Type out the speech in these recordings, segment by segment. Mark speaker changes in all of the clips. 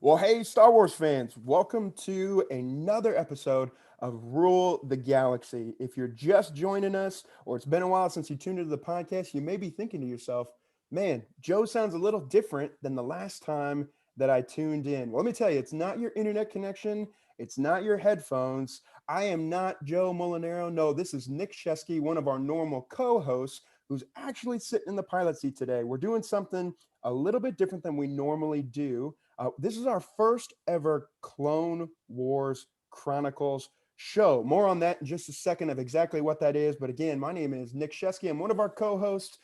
Speaker 1: Well, hey, Star Wars fans, welcome to another episode of Rule the Galaxy. If you're just joining us, or it's been a while since you tuned into the podcast, you may be thinking to yourself, man, Joe sounds a little different than the last time that I tuned in. Well, let me tell you, it's not your internet connection, it's not your headphones. I am not Joe Molinaro. No, this is Nick Scheske, one of our normal co hosts, who's actually sitting in the pilot seat today. We're doing something a little bit different than we normally do. This is our first ever Clone Wars Chronicles show. More on that in just a second of exactly what that is. But again, my name is Nick Scheske. I'm one of our co-hosts,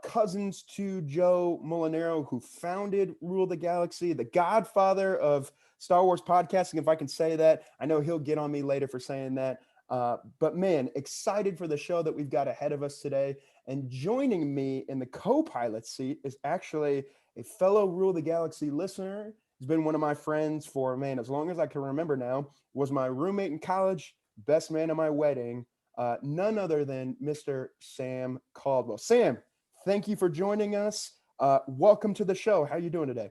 Speaker 1: cousins to Joe Molinaro, who founded Rule the Galaxy, the godfather of Star Wars podcasting, if I can say that. I know he'll get on me later for saying that. But man, excited for the show that we've got ahead of us today. And joining me in the co-pilot seat is actually a fellow Rule the Galaxy listener. He's been one of my friends for, man, as long as I can remember now, was my roommate in college, best man at my wedding, none other than Mr. Sam Caldwell. Sam, thank you for joining us. Welcome to the show. How are you doing today?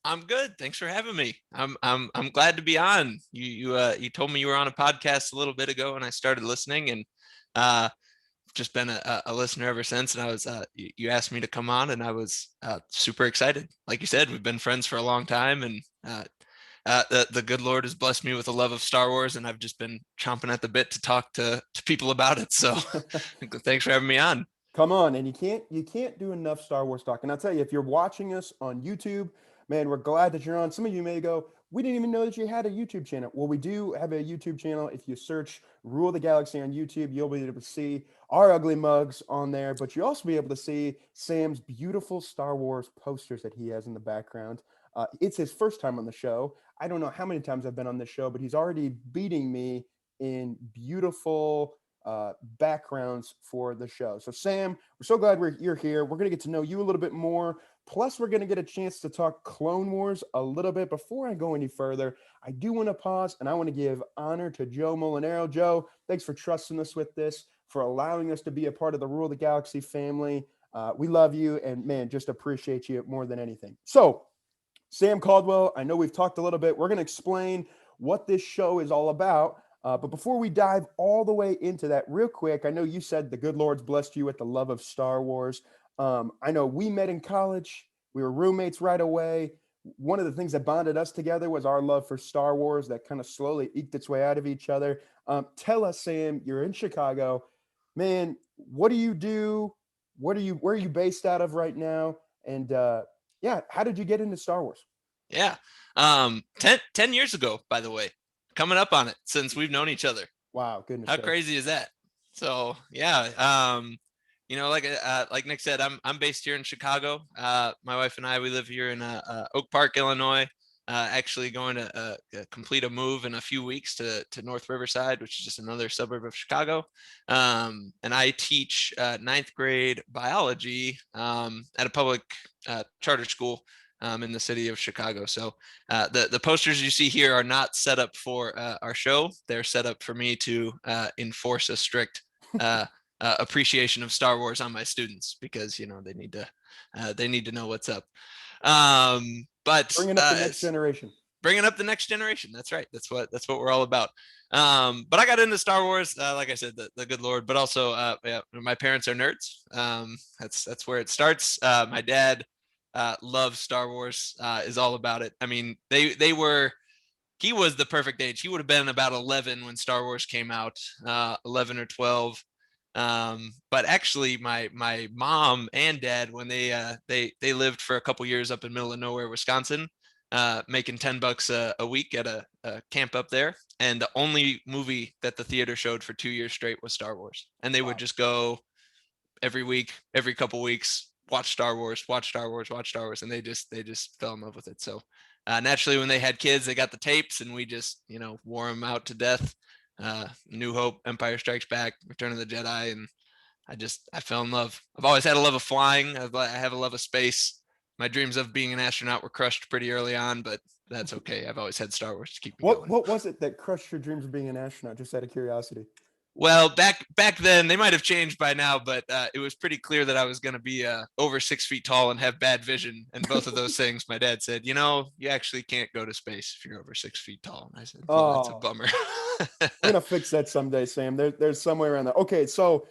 Speaker 2: I'm good. Thanks for having me. I'm glad to be on. You told me you were on a podcast a little bit ago, and I started listening, and just been a listener ever since. And I was you asked me to come on, and I was super excited. Like you said, we've been friends for a long time, and the good Lord has blessed me with a love of Star Wars, and I've just been chomping at the bit to talk to people about it. So thanks for having me on.
Speaker 1: Come on, and you can't do enough Star Wars talk. And I'll tell you, if you're watching us on YouTube, man, we're glad that you're on. Some of you may go, we didn't even know that you had a YouTube channel. Well, we do have a YouTube channel. If you search Rule the Galaxy on YouTube, you'll be able to see our ugly mugs on there, but you'll also be able to see Sam's beautiful Star Wars posters that he has in the background. It's his first time on the show. I don't know how many times I've been on this show, but he's already beating me in beautiful backgrounds for the show. So, Sam, we're so glad you're here. We're going to get to know you a little bit more. Plus, we're going to get a chance to talk Clone Wars a little bit. Before I go any further, I do want to pause and I want to give honor to Joe Molinaro. Joe, thanks for trusting us with this, for allowing us to be a part of the Rule of the Galaxy family. We love you and, man, just appreciate you more than anything. So, Sam Caldwell, I know we've talked a little bit. We're going to explain what this show is all about. But before we dive all the way into that, real quick, I know you said the good Lord's blessed you with the love of Star Wars. I know we met in college. We were roommates right away. One of the things that bonded us together was our love for Star Wars that kind of slowly eked its way out of each other. Tell us, Sam, you're in Chicago. Man, what do you do? Where are you based out of right now? And yeah, how did you get into Star Wars?
Speaker 2: Yeah. 10 years ago, by the way, coming up on it since we've known each other.
Speaker 1: Wow, goodness
Speaker 2: How
Speaker 1: sakes.
Speaker 2: crazy is that? So yeah, like Nick said, I'm based here in Chicago. My wife and I, we live here in Oak Park, Illinois. Actually going to complete a move in a few weeks to North Riverside, which is just another suburb of Chicago. And I teach ninth grade biology at a public charter school in the city of Chicago. So the posters you see here are not set up for our show. They're set up for me to enforce a strict appreciation of Star Wars on my students, because they need to know what's up. But
Speaker 1: Bringing up the next generation.
Speaker 2: bringing up the next generation. That's right. That's what we're all about. But I got into Star Wars, like I said, the good Lord, but also yeah, my parents are nerds. That's where it starts. My dad loves Star Wars, is all about it. I mean, he was the perfect age. He would have been about 11 when Star Wars came out, 11 or 12. But actually my mom and dad, when they lived for a couple years up in middle of nowhere, Wisconsin, making $10 a week at a camp up there. And the only movie that the theater showed for 2 years straight was Star Wars. And they would
Speaker 1: Wow.
Speaker 2: just go every week, every couple weeks, watch Star Wars, watch Star Wars, watch Star Wars. And they just fell in love with it. So naturally, when they had kids, they got the tapes, and we just, wore them out to death. New Hope, Empire Strikes Back, Return of the Jedi. And I fell in love. I've always had a love of flying. I have a love of space. My dreams of being an astronaut were crushed pretty early on, but that's okay. I've always had Star Wars to keep me
Speaker 1: What
Speaker 2: going.
Speaker 1: what was it that crushed your dreams of being an astronaut? Just out of curiosity.
Speaker 2: Well, back then they might have changed by now, but it was pretty clear that I was going to be over 6 feet tall and have bad vision. And both of those things, my dad said, you actually can't go to space if you're over 6 feet tall. And I said, well, that's a
Speaker 1: Oh,
Speaker 2: bummer.
Speaker 1: we're gonna fix that someday, Sam. There's somewhere around there. Okay, so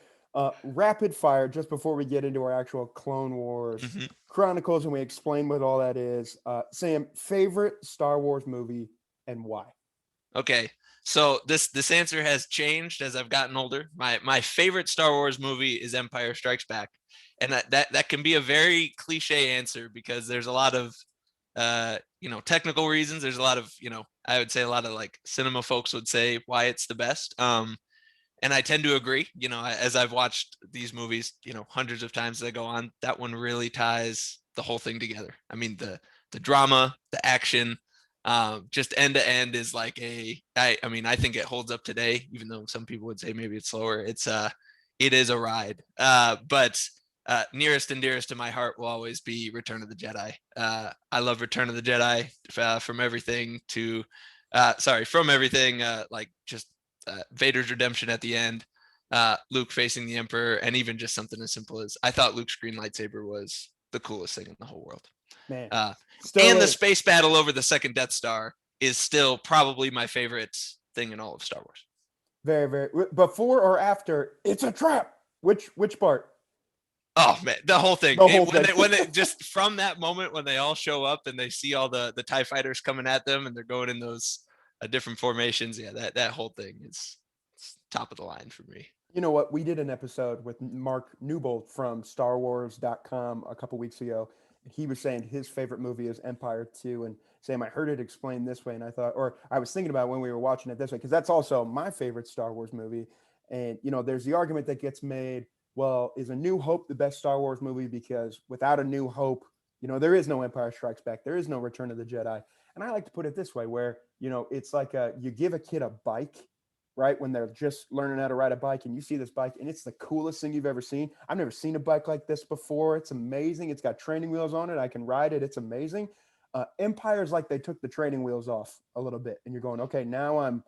Speaker 1: rapid fire, just before we get into our actual Clone Wars
Speaker 2: Mhm.
Speaker 1: Chronicles and we explain what all that is. Sam, favorite Star Wars movie and why?
Speaker 2: Okay. So this answer has changed as I've gotten older. My favorite Star Wars movie is Empire Strikes Back. And that can be a very cliche answer because there's a lot of technical reasons. There's a lot of, I would say a lot of like cinema folks would say why it's the best. And I tend to agree, as I've watched these movies, hundreds of times as I go on, that one really ties the whole thing together. I mean, the drama, the action, just end to end is like I mean, I think it holds up today, even though some people would say maybe it's slower. It is a ride. But nearest and dearest to my heart will always be Return of the Jedi. I love Return of the Jedi from everything to, from everything, like just Vader's redemption at the end, Luke facing the Emperor, and even just something as simple as I thought Luke's green lightsaber was the coolest thing in the whole world.
Speaker 1: Man,
Speaker 2: And the
Speaker 1: is.
Speaker 2: space battle over the second Death Star is still probably my favorite thing in all of Star Wars.
Speaker 1: Very, very. Before or after? It's a trap. Which part?
Speaker 2: Oh man, the whole thing.
Speaker 1: The whole thing.
Speaker 2: When they just from that moment when they all show up and they see all the TIE fighters coming at them and they're going in those different formations. Yeah, that whole thing is top of the line for me.
Speaker 1: You know what? We did an episode with Mark Newbold from StarWars.com a couple weeks ago. And he was saying his favorite movie is Empire 2. And Sam, I heard it explained this way. And I thought, or I was thinking about when we were watching it this way, because that's also my favorite Star Wars movie. And, there's the argument that gets made, well, is A New Hope the best Star Wars movie? Because without A New Hope, there is no Empire Strikes Back. There is no Return of the Jedi. And I like to put it this way, where, it's like you give a kid a bike, right? When they're just learning how to ride a bike and you see this bike and it's the coolest thing you've ever seen. I've never seen a bike like this before. It's amazing. It's got training wheels on it. I can ride it. It's amazing. Empire's like they took the training wheels off a little bit and you're going, okay, now I'm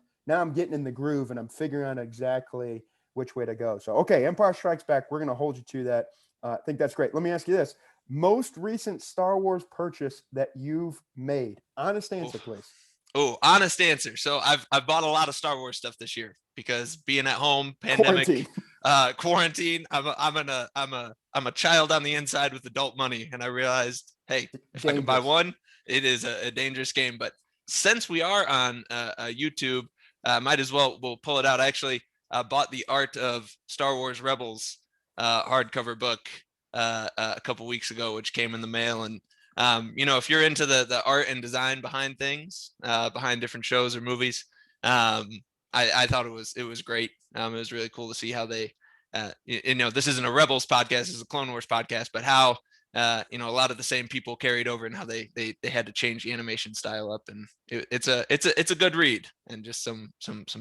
Speaker 1: getting in the groove and I'm figuring out exactly which way to go. So, okay, Empire Strikes Back. We're going to hold you to that. I think that's great. Let me ask you this. Most recent Star Wars purchase that you've made. Honest answer, please.
Speaker 2: Oh, honest answer. So I've bought a lot of Star Wars stuff this year because being at home, pandemic, quarantine. I'm a child on the inside with adult money, and I realized, hey, if I can buy one, it is a dangerous game. But since we are on YouTube, might as well we'll pull it out. I actually bought the Art of Star Wars Rebels hardcover book a couple weeks ago, which came in the mail, and if you're into the art and design behind things, behind different shows or movies, I thought it was great. It was really cool to see how they, this isn't a Rebels podcast, it's a Clone Wars podcast, but how, a lot of the same people carried over and how they had to change the animation style up, and it's a good read and just some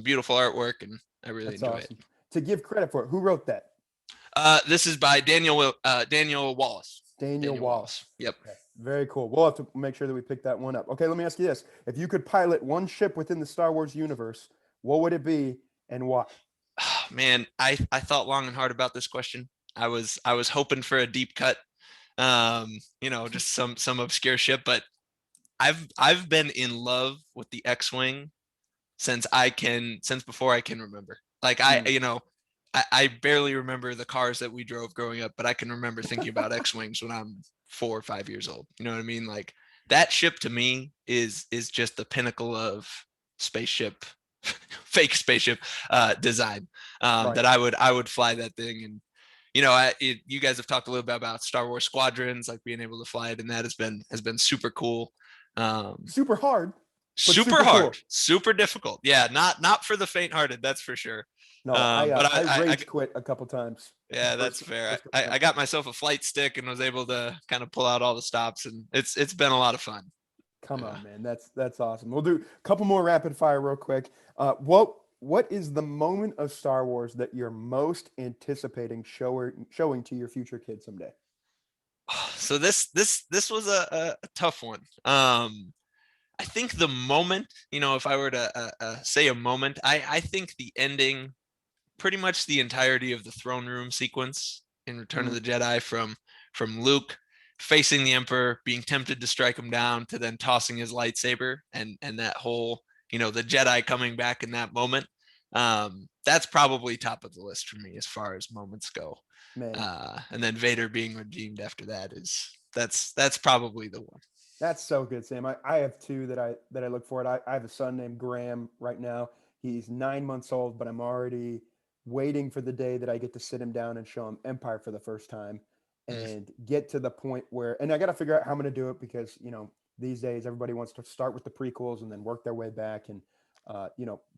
Speaker 2: beautiful artwork, and I really enjoy it.
Speaker 1: To give credit for it, who wrote that?
Speaker 2: This is by Daniel Wallace.
Speaker 1: Daniel Wallace.
Speaker 2: Yep.
Speaker 1: Okay. Very cool. We'll have to make sure that we pick that one up. Okay, let me ask you this. If you could pilot one ship within the Star Wars universe, what would it be and why?
Speaker 2: Oh, man, I thought long and hard about this question. I was hoping for a deep cut, just some obscure ship, but I've been in love with the X-Wing since before I can remember. Like I barely remember the cars that we drove growing up, but I can remember thinking about X-Wings when I'm 4 or 5 years old. You know what I mean? Like that ship to me is just the pinnacle of spaceship, fake spaceship design. Right. That I would fly that thing. And you guys have talked a little bit about Star Wars Squadrons, like being able to fly it, and that has been super cool.
Speaker 1: Super hard.
Speaker 2: Super hard, cool. Super difficult. Yeah, not for the faint-hearted, that's for sure.
Speaker 1: No, I rage quit a couple times.
Speaker 2: Yeah, that's fair. I got myself a flight stick and was able to kind of pull out all the stops, and it's been a lot of fun.
Speaker 1: Come on, man. That's awesome. We'll do a couple more rapid fire real quick. What is the moment of Star Wars that you're most anticipating showing to your future kids someday?
Speaker 2: So this was a tough one. I think the moment, if I were to say a moment, I think the ending pretty much the entirety of the throne room sequence in Return of the Jedi, from Luke facing the Emperor, being tempted to strike him down, to then tossing his lightsaber, and that whole, the Jedi coming back in that moment. That's probably top of the list for me as far as moments go.
Speaker 1: Man.
Speaker 2: And then Vader being redeemed after that that's probably the one.
Speaker 1: That's so good, Sam. I have two that I look forward. I have a son named Graham right now. He's 9 months old, but I'm already waiting for the day that I get to sit him down and show him Empire for the first time and get to the point where, and I got to figure out how I'm going to do it because, these days everybody wants to start with the prequels and then work their way back. And,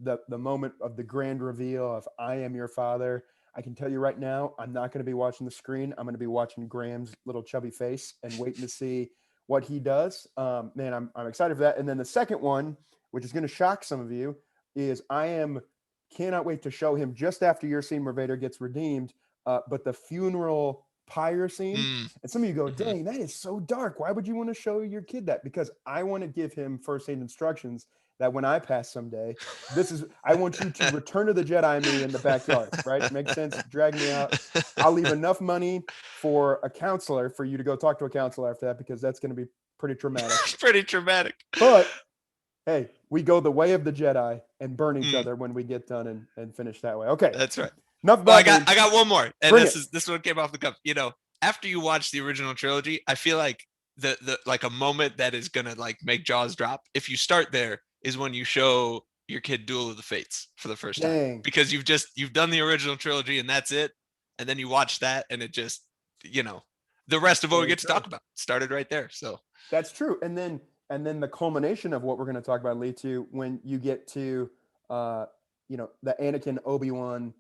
Speaker 1: the moment of the grand reveal of I am your father, I can tell you right now, I'm not going to be watching the screen. I'm going to be watching Graham's little chubby face and waiting to see what he does. Man, I'm excited for that. And then the second one, which is going to shock some of you, is cannot wait to show him just after your scene where Vader gets redeemed, but the funeral pyre scene. And some of you go, dang, that is so dark. Why would you want to show your kid that? Because I want to give him first aid instructions that when I pass someday, I want you to return to the Jedi me in the backyard, right? Makes sense. Drag me out. I'll leave enough money for a counselor for you to go talk to a counselor after that, because that's going to be pretty traumatic.
Speaker 2: Pretty traumatic.
Speaker 1: But hey, we go the way of the Jedi and burn each other when we get done and finish that way. Okay.
Speaker 2: That's right.
Speaker 1: Enough
Speaker 2: Well,
Speaker 1: about
Speaker 2: I got one more. And
Speaker 1: Bring
Speaker 2: this one came off the cuff. After you watch the original trilogy, I feel like the like a moment that is gonna like make jaws drop, if you start there, is when you show your kid Duel of the Fates for the first time, because you've done the original trilogy and that's it, and then you watch that and it just, the rest of what we get to talk about started right there. So
Speaker 1: that's true. And then the culmination of what we're going to talk about, lead to when you get to the Anakin Obi-Wan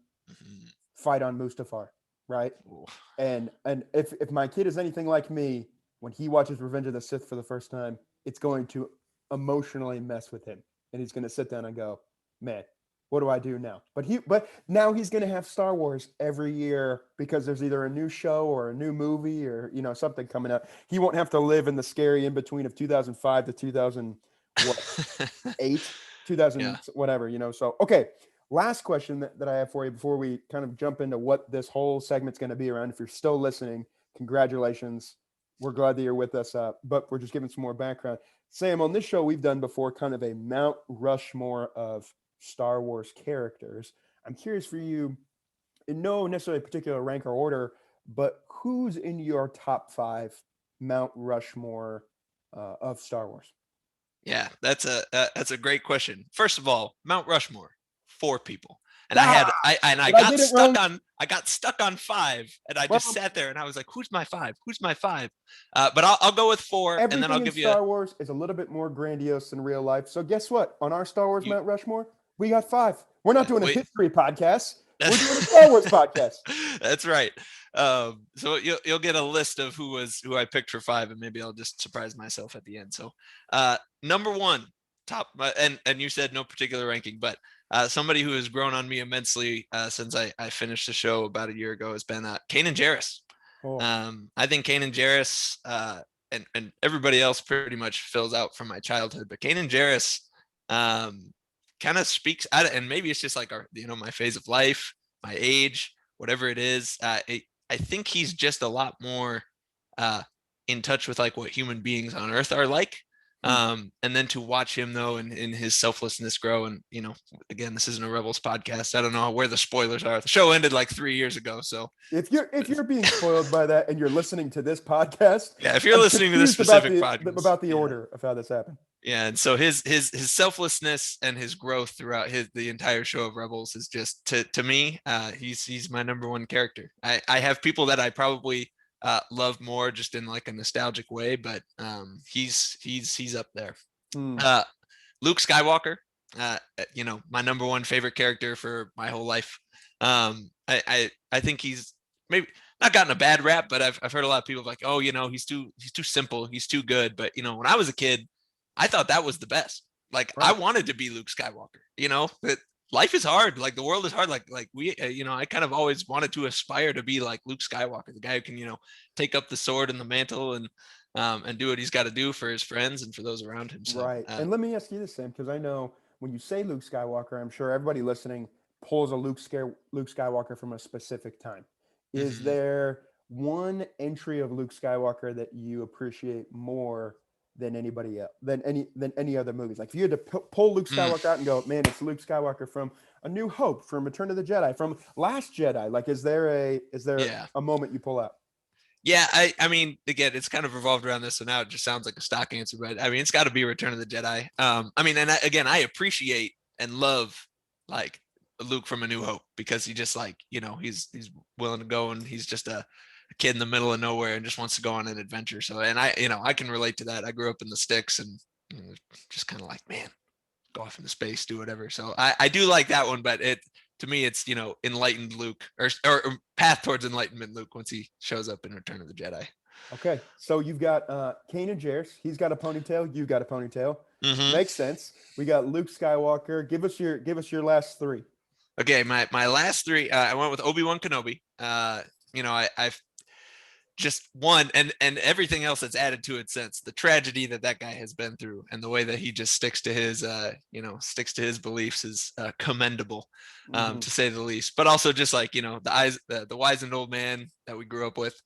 Speaker 1: fight on Mustafar, right? Ooh. And if my kid is anything like me, when he watches Revenge of the Sith for the first time, it's going to emotionally mess with him, and he's going to sit down and go, man, what do I do now? But now he's going to have Star Wars every year because there's either a new show or a new movie or something coming out. He won't have to live in the scary in between of 2005 to 2008 2000 whatever. So okay, last question that I have for you before we kind of jump into what this whole segment's going to be around. If you're still listening, congratulations. We're glad that you're with us, but we're just giving some more background. Sam, on this show, we've done before kind of a Mount Rushmore of Star Wars characters. I'm curious for you, in no necessarily particular rank or order, but who's in your top 5 Mount Rushmore of Star Wars?
Speaker 2: Yeah, that's a great question. First of all, Mount Rushmore, 4 people. And I got stuck on 5, and I just sat there and I was like, who's my 5? Who's my 5? But I'll go with 4, and then I'll give you
Speaker 1: Star Wars is a little bit more grandiose than real life. So guess what? On our Star Wars Mount Rushmore, we got 5. We're not doing a history podcast. We're doing a Star Wars podcast.
Speaker 2: That's right. So you'll get a list of who I picked for 5, and maybe I'll just surprise myself at the end. So number 1, top, and you said no particular ranking, but somebody who has grown on me immensely since I finished the show about a year ago has been Kanan Jarrus. Oh. I think Kanan Jarrus and everybody else pretty much fills out from my childhood, but Kanan Jarrus kind of speaks out, and maybe it's just like my phase of life, my age, whatever it is. I think he's just a lot more in touch with like what human beings on Earth are like. And then to watch him though in his selflessness grow, and again, this isn't a Rebels podcast. I don't know where the spoilers are. The show ended like 3 years ago, so if
Speaker 1: you're being spoiled by that and you're listening to this podcast,
Speaker 2: if you're listening to this specific podcast
Speaker 1: about the order of how this happened.
Speaker 2: Yeah, and so his selflessness and his growth throughout the entire show of Rebels is just to me, he's my number 1 character. I have people that I probably love more just in like a nostalgic way, but he's up there. Luke Skywalker, my number 1 favorite character for my whole life. I think he's maybe not gotten a bad rap, but I've heard a lot of people like, oh, he's too simple, he's too good. But when I was a kid, I thought that was the best. Like, right. I wanted to be Luke Skywalker. That life is hard. Like, the world is hard. Like we, I kind of always wanted to aspire to be like Luke Skywalker, the guy who can, take up the sword and the mantle and do what he's got to do for his friends and for those around him. So,
Speaker 1: right. And let me ask you this, Sam, because I know when you say Luke Skywalker, I'm sure everybody listening pulls a Luke Skywalker from a specific time. Is
Speaker 2: Mhm.
Speaker 1: there one entry of Luke Skywalker that you appreciate more than anybody else, than any other movies? Like if you had to pull Luke
Speaker 2: Mm.
Speaker 1: Skywalker out and go, man, it's Luke Skywalker from A New Hope, from Return of the Jedi, from Last Jedi. Like, is there
Speaker 2: Yeah.
Speaker 1: a moment you pull out?
Speaker 2: Yeah, I mean, again, it's kind of revolved around this, so now it just sounds like a stock answer, but I mean, it's got to be Return of the Jedi. I mean, and again, I appreciate and love like Luke from A New Hope because he just like, he's willing to go and he's just a kid in the middle of nowhere and just wants to go on an adventure. So, and I can relate to that. I grew up in the sticks and just kind of like, man, go off into space, do whatever. So I do like that one, but to me, it's enlightened Luke or path towards enlightenment Luke once he shows up in Return of the Jedi.
Speaker 1: Okay, so you've got Kanan Jarrus. He's got a ponytail. You've got a ponytail.
Speaker 2: Mm-hmm.
Speaker 1: Makes sense. We got Luke Skywalker. Give us your last three.
Speaker 2: Okay, my last three. I went with Obi-Wan Kenobi. I've just one and everything else that's added to it since the tragedy that guy has been through and the way that he just sticks to his beliefs is commendable, to say the least. But also just like the wizened old man that we grew up with,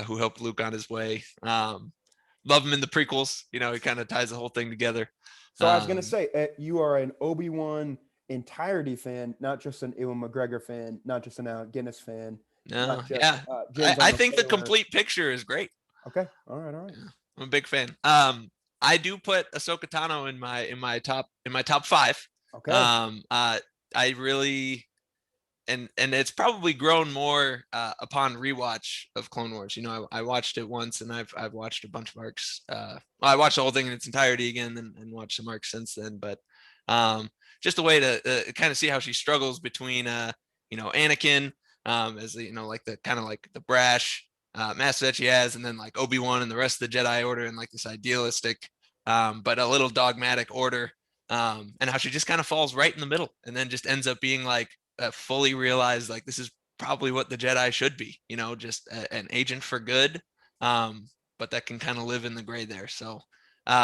Speaker 2: who helped Luke on his way. Love him in the prequels. He kind of ties the whole thing together.
Speaker 1: So I was gonna say you are an Obi-Wan entirety fan, not just an Ewan McGregor fan, not just an Alec Guinness fan.
Speaker 2: No,
Speaker 1: Just,
Speaker 2: yeah.
Speaker 1: James
Speaker 2: I
Speaker 1: Arnold
Speaker 2: think the
Speaker 1: Taylor.
Speaker 2: complete picture is great.
Speaker 1: Okay, all right.
Speaker 2: Yeah, I'm a big fan. I do put Ahsoka Tano in my top 5.
Speaker 1: Okay.
Speaker 2: I really and it's probably grown more upon rewatch of Clone Wars. I watched it once and I've watched a bunch of arcs. I watched the whole thing in its entirety again and watched some arcs since then. But just a way to kind of see how she struggles between Anakin, as like the kind of like the brash master that she has, and then like Obi-Wan and the rest of the Jedi Order and like this idealistic but a little dogmatic order, and how she just kind of falls right in the middle and then just ends up being like fully realized like this is probably what the Jedi should be, just an agent for good, but that can kind of live in the gray there. So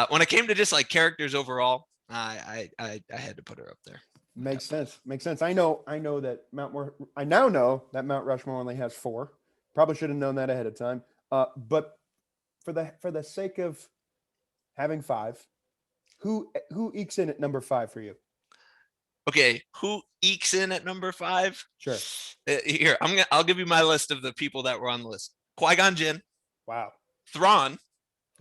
Speaker 2: when it came to just like characters overall, I had to put her up there.
Speaker 1: Makes sense. I now know that Mount Rushmore only has 4. Probably should have known that ahead of time. But for the sake of having 5, who ekes in at number 5 for you?
Speaker 2: Okay, who ekes in at number 5?
Speaker 1: Sure.
Speaker 2: Here, I'll give you my list of the people that were on the list. Qui-Gon Jinn.
Speaker 1: Wow.
Speaker 2: Thrawn.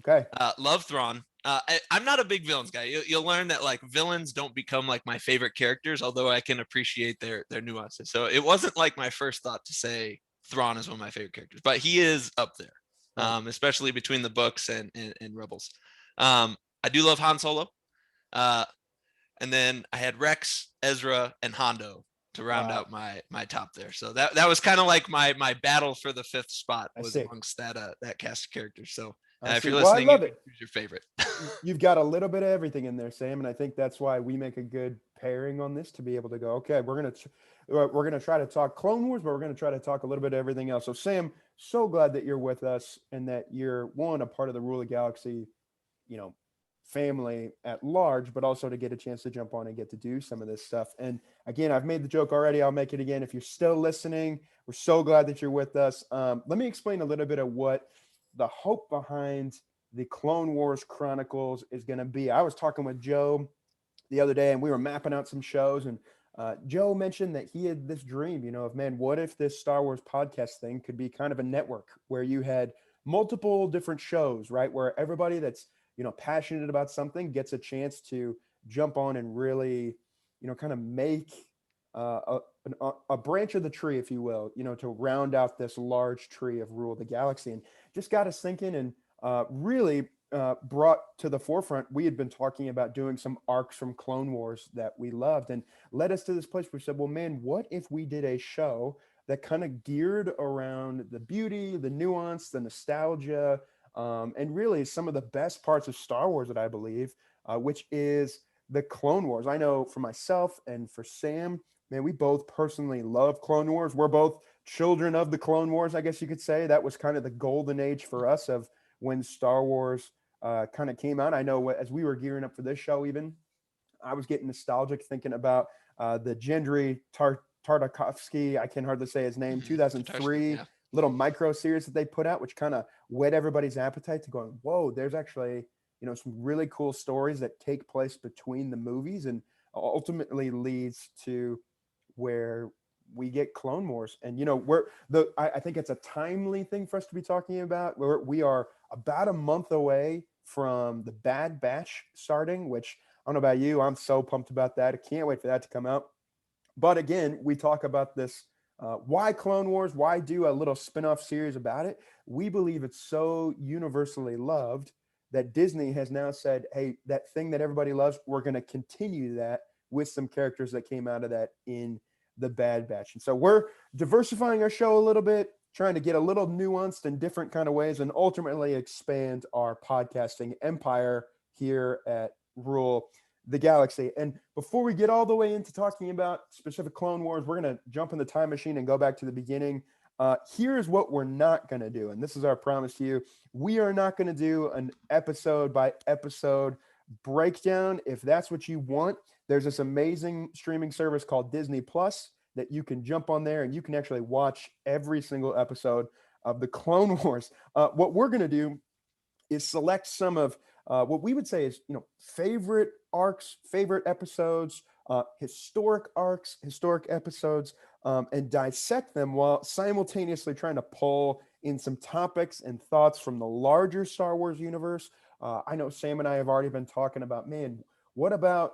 Speaker 1: Okay.
Speaker 2: Love Thrawn. I'm not a big villains guy. You'll learn that like villains don't become like my favorite characters, although I can appreciate their nuances. So it wasn't like my first thought to say Thrawn is one of my favorite characters, but he is up there, especially between the books and Rebels. I do love Han Solo. And then I had Rex, Ezra, and Hondo to round out my top there. So that was kind of like my battle for the 5th spot was amongst that cast of characters. So if you're listening,
Speaker 1: I love it.
Speaker 2: Who's your favorite?
Speaker 1: You've got a little bit of everything in there, Sam, and I think that's why we make a good pairing on this, to be able to go, okay, we're gonna try to talk Clone Wars, but we're gonna try to talk a little bit of everything else. So Sam, so glad that you're with us and that you're a part of the Rule of Galaxy, family at large, but also to get a chance to jump on and get to do some of this stuff. And again, I've made the joke already. I'll make it again. If you're still listening, we're so glad that you're with us. Let me explain a little bit of what the hope behind the Clone Wars Chronicles is going to be. I was talking with Joe the other day and we were mapping out some shows, and Joe mentioned that he had this dream, of, man, what if this Star Wars podcast thing could be kind of a network where you had multiple different shows, right? Where everybody that's passionate about something gets a chance to jump on and really, kind of make a branch of the tree, if you will, to round out this large tree of Rule of the Galaxy. And just got us thinking and really brought to the forefront. We had been talking about doing some arcs from Clone Wars that we loved, and led us to this place where we said, well, man, what if we did a show that kind of geared around the beauty, the nuance, the nostalgia, and really some of the best parts of Star Wars that I believe, which is the Clone Wars. I know for myself and for Sam, man, we both personally love Clone Wars. We're both children of the Clone Wars, I guess you could say. That was kind of the golden age for us of when Star Wars kind of came out. I know as we were gearing up for this show, even I was getting nostalgic thinking about the Gendry Tartakovsky, I can hardly say his name, 2003
Speaker 2: Yeah.
Speaker 1: little micro series that they put out, which kind of whet everybody's appetite to going, whoa, there's actually, some really cool stories that take place between the movies and ultimately leads to where we get Clone Wars. And, I think it's a timely thing for us to be talking about, where we are about a month away from the Bad Batch starting, which I don't know about you, I'm so pumped about that. I can't wait for that to come out. But again, we talk about this. Why Clone Wars? Why do a little spin-off series about it? We believe it's so universally loved that Disney has now said, hey, that thing that everybody loves, we're going to continue that with some characters that came out of that in the Bad Batch. And so we're diversifying our show a little bit, trying to get a little nuanced in different kind of ways and ultimately expand our podcasting empire here at Rule the Galaxy. And before we get all the way into talking about specific Clone Wars, we're going to jump in the time machine and go back to the beginning. Here's what we're not going to do. And this is our promise to you. We are not going to do an episode by episode breakdown. If that's what you want, there's this amazing streaming service called Disney Plus that you can jump on there and you can actually watch every single episode of the Clone Wars. What we're going to do is select some of what we would say is, favorite arcs, favorite episodes, historic arcs, historic episodes, and dissect them while simultaneously trying to pull in some topics and thoughts from the larger Star Wars universe. I know Sam and I have already been talking about, man, what about,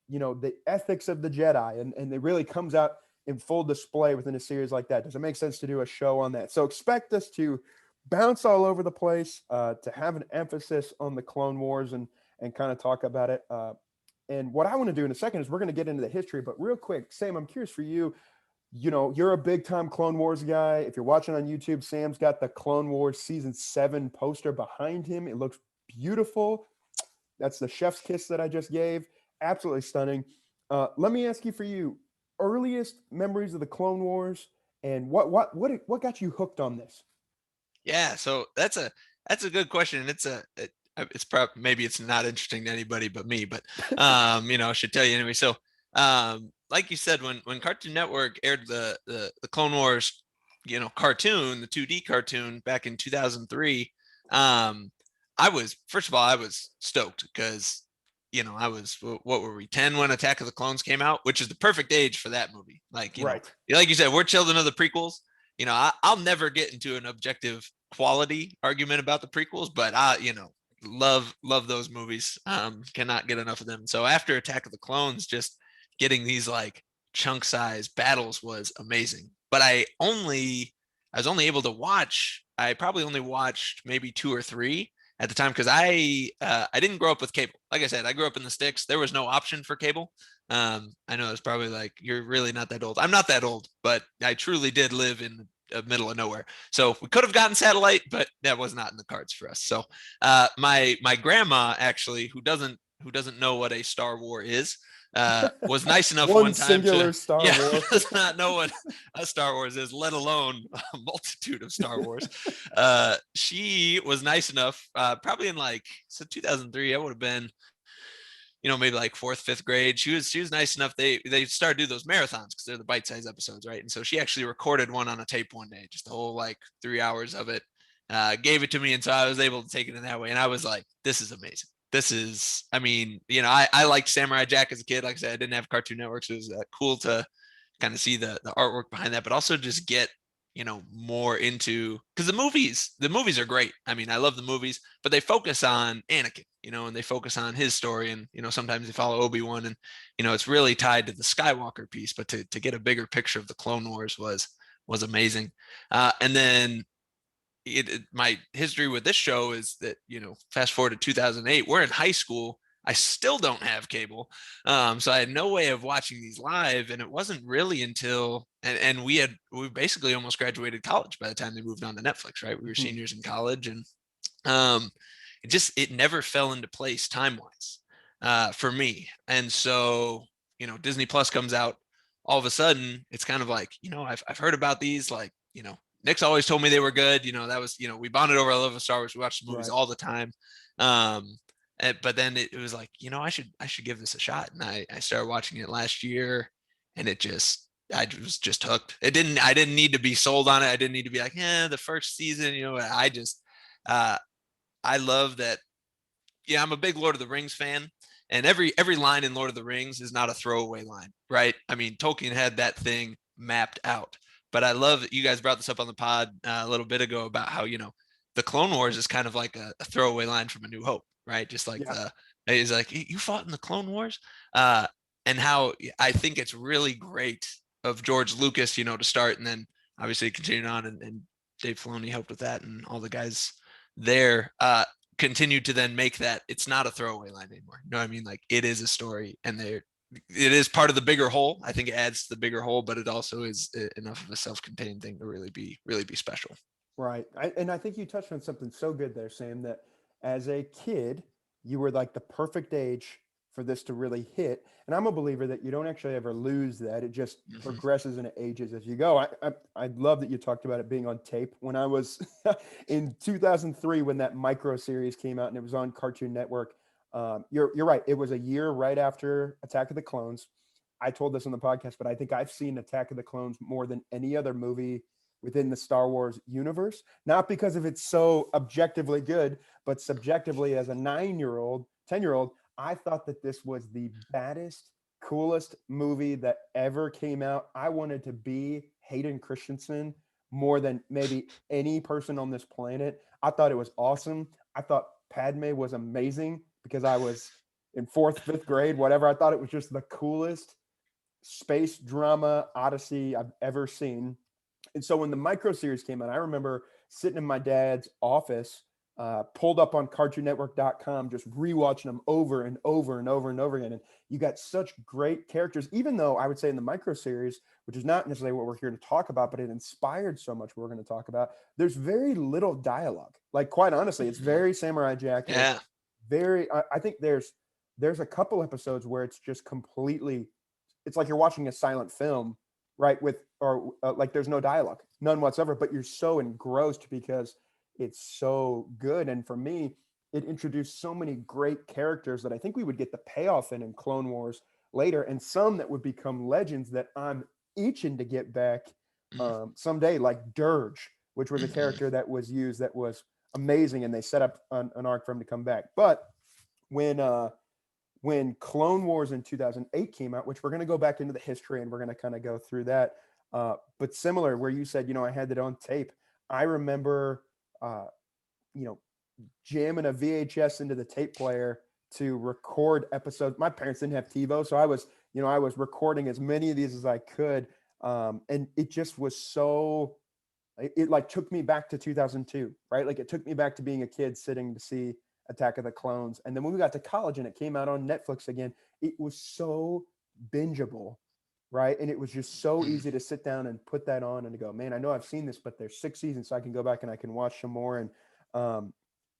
Speaker 1: the ethics of the Jedi? And it really comes out in full display within a series like that. Does it make sense to do a show on that? So expect us to bounce all over the place, to have an emphasis on the Clone Wars and kind of talk about it. And what I want to do in a second is we're going to get into the history, but real quick, Sam, I'm curious for you, you're a big time Clone Wars guy. If you're watching on YouTube, Sam's got the Clone Wars season 7 poster behind him. It looks beautiful. That's the chef's kiss that I just gave. Absolutely stunning. Let me ask you, for you, earliest memories of the Clone Wars and what got you hooked on this?
Speaker 2: Yeah, so that's a good question. It's probably, maybe it's not interesting to anybody but me, but I should tell you anyway. So like you said, when Cartoon Network aired the Clone Wars, cartoon, the 2D cartoon back in 2003, I was stoked because I was, what were we, 10 when Attack of the Clones came out, which is the perfect age for that movie. Like,
Speaker 1: right.
Speaker 2: Like you said, we're children of the prequels. I'll never get into an objective quality argument about the prequels, but I, love those movies. Cannot get enough of them. So after Attack of the Clones, just getting these like chunk size battles was amazing. But I was only able to watch. I probably only watched maybe 2 or 3 at the time because I didn't grow up with cable. Like I said, I grew up in the sticks. There was no option for cable. I know it's probably like, you're really not that old. I'm not that old, but I truly did live in the middle of nowhere. So we could have gotten satellite, but that was not in the cards for us. So my grandma, actually, who doesn't know what a Star War is, was nice enough one time
Speaker 1: singular Star War.
Speaker 2: does not know what a Star Wars is, let alone a multitude of Star Wars. She was nice enough, probably in 2003, I would have been, maybe like 4th, 5th grade. She was nice enough. They started to do those marathons because they're the bite-sized episodes, right? And so she actually recorded one on a tape one day, just the whole 3 hours of it, gave it to me. And so I was able to take it in that way. And I was like, this is amazing. This is, I liked Samurai Jack as a kid. Like I said, I didn't have Cartoon Network, so it was cool to kind of see the artwork behind that, but also just get, more into, because the movies are great. I love the movies, but they focus on Anakin, and they focus on his story, and sometimes they follow Obi-Wan, and it's really tied to the Skywalker piece. But to get a bigger picture of the Clone Wars was amazing. And then my history with this show is that, fast forward to 2008, we're in high school. I still don't have cable. So I had no way of watching these live. And it wasn't really until, and we basically almost graduated college by the time they moved on to Netflix, right? We were seniors in college, and it never fell into place time-wise for me. And so, Disney Plus comes out, all of a sudden it's kind of like, I've heard about these, Nick's always told me they were good. That was, we bonded over our love of Star Wars. We watched the movies all the time. But then it was like, I should give this a shot. And I started watching it last year, and it just, I was just hooked. I didn't need to be sold on it. I didn't need to be like, the first season, I just, I love that. Yeah, I'm a big Lord of the Rings fan, and every line in Lord of the Rings is not a throwaway line, right? I mean, Tolkien had that thing mapped out. But I love that you guys brought this up on the pod a little bit ago about how, the Clone Wars is kind of like a throwaway line from A New Hope, right? Just like
Speaker 1: Yeah.
Speaker 2: he's like, you fought in the Clone Wars, and how I think it's really great of George Lucas, to start, and then obviously continued on, and Dave Filoni helped with that, and all the guys there continued to then make that it's not a throwaway line anymore. You know what I mean? Like, it is a story, and it is part of the bigger whole. I think it adds to the bigger whole, but it also is enough of a self-contained thing to really be special.
Speaker 1: Right. And I think you touched on something so good there, Sam, that as a kid, you were like the perfect age for this to really hit. And I'm a believer that you don't actually ever lose that. It just progresses and it ages as you go. I love that you talked about it being on tape. When I was in 2003, when that micro series came out and it was on Cartoon Network, you're right. It was a year right after Attack of the Clones. I told this on the podcast, but I think I've seen Attack of the Clones more than any other movie within the Star Wars universe, not because of it's so objectively good, but subjectively as a 9-year-old, 10-year-old, I thought that this was the baddest, coolest movie that ever came out. I wanted to be Hayden Christensen more than maybe any person on this planet. I thought it was awesome. I thought Padme was amazing because I was in 4th, 5th grade, whatever. I thought it was just the coolest space drama odyssey I've ever seen. And so when the micro series came out, I remember sitting in my dad's office, pulled up on cartoonnetwork.com, just rewatching them over and over and over and over again. And you got such great characters, even though I would say in the micro series, which is not necessarily what we're here to talk about, but it inspired so much we're going to talk about. There's very little dialogue. Like, quite honestly, it's very Samurai Jack.
Speaker 2: Yeah.
Speaker 1: I think there's a couple episodes where it's just completely, it's like you're watching a silent film, right? Like there's no dialogue, none whatsoever, but you're so engrossed because it's so good. And for me, it introduced so many great characters that I think we would get the payoff in Clone Wars later, and some that would become legends that I'm itching to get back someday, like Dirge, which was a character that was used that was amazing, and they set up an arc for him to come back. But when Clone Wars in 2008 came out, which we're going to go back into the history and we're going to kind of go through that. But similar, where you said, I had it on tape. I remember, jamming a VHS into the tape player to record episodes. My parents didn't have TiVo, so I was recording as many of these as I could. And it just was so, it like took me back to 2002, right? Like, it took me back to being a kid sitting to see Attack of the Clones. And then when we got to college and it came out on Netflix again, it was so bingeable, right? And it was just so easy to sit down and put that on and to go, man, I know I've seen this, but there's 6 seasons, so I can go back and I can watch some more. And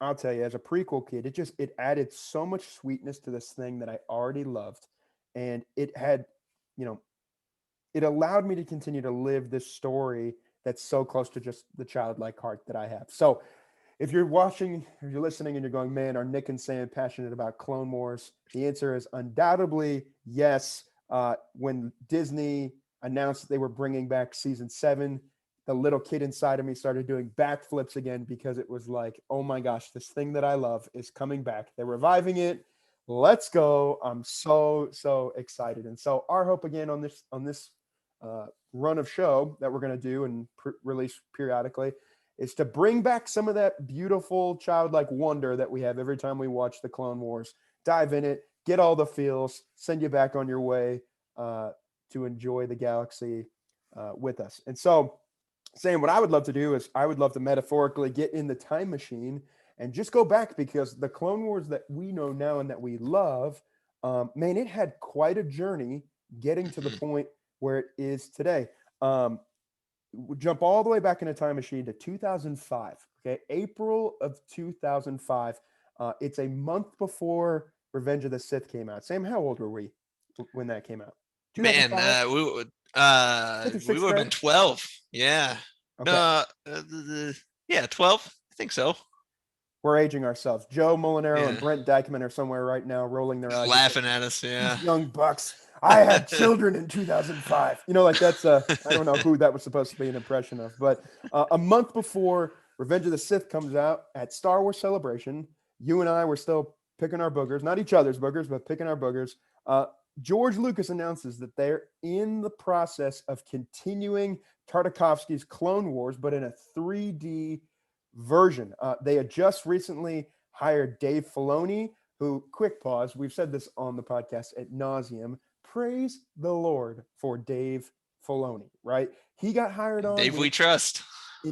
Speaker 1: I'll tell you, as a prequel kid, it added so much sweetness to this thing that I already loved. And it had, it allowed me to continue to live this story that's so close to just the childlike heart that I have. So if you're watching, if you're listening and you're going, man, are Nick and Sam passionate about Clone Wars? The answer is undoubtedly yes. When Disney announced that they were bringing back season 7, the little kid inside of me started doing backflips again, because it was like, oh my gosh, this thing that I love is coming back. They're reviving it. Let's go. I'm so excited. And so our hope again on this run of show that we're going to do and release periodically is to bring back some of that beautiful childlike wonder that we have every time we watch the Clone Wars. Dive in it, get all the feels, send you back on your way to enjoy the galaxy with us. And so, Sam, what I would love to do is I would love to metaphorically get in the time machine and just go back, because the Clone Wars that we know now and that we love, man, it had quite a journey getting to the point where it is today. We'll jump all the way back in a time machine to 2005. Okay, April of 2005. It's a month before Revenge of the Sith came out. Sam, how old were we when that came out?
Speaker 2: Man, we would have been 12. Yeah.
Speaker 1: Okay.
Speaker 2: Yeah, 12. I think so.
Speaker 1: We're aging ourselves. Joe Molinaro and Brent Dykeman are somewhere right now rolling their eyes,
Speaker 2: laughing at us. Yeah.
Speaker 1: These young bucks. I had children in 2005. You know, like that's I don't know who that was supposed to be an impression of, but a month before Revenge of the Sith comes out at Star Wars Celebration, you and I were still picking our boogers, not each other's boogers, but picking our boogers. George Lucas announces that they're in the process of continuing Tartakovsky's Clone Wars, but in a 3D version. They had just recently hired Dave Filoni, who, quick pause, we've said this on the podcast at nauseum, praise the Lord for Dave Filoni, right? He got hired on.
Speaker 2: Dave, we trust.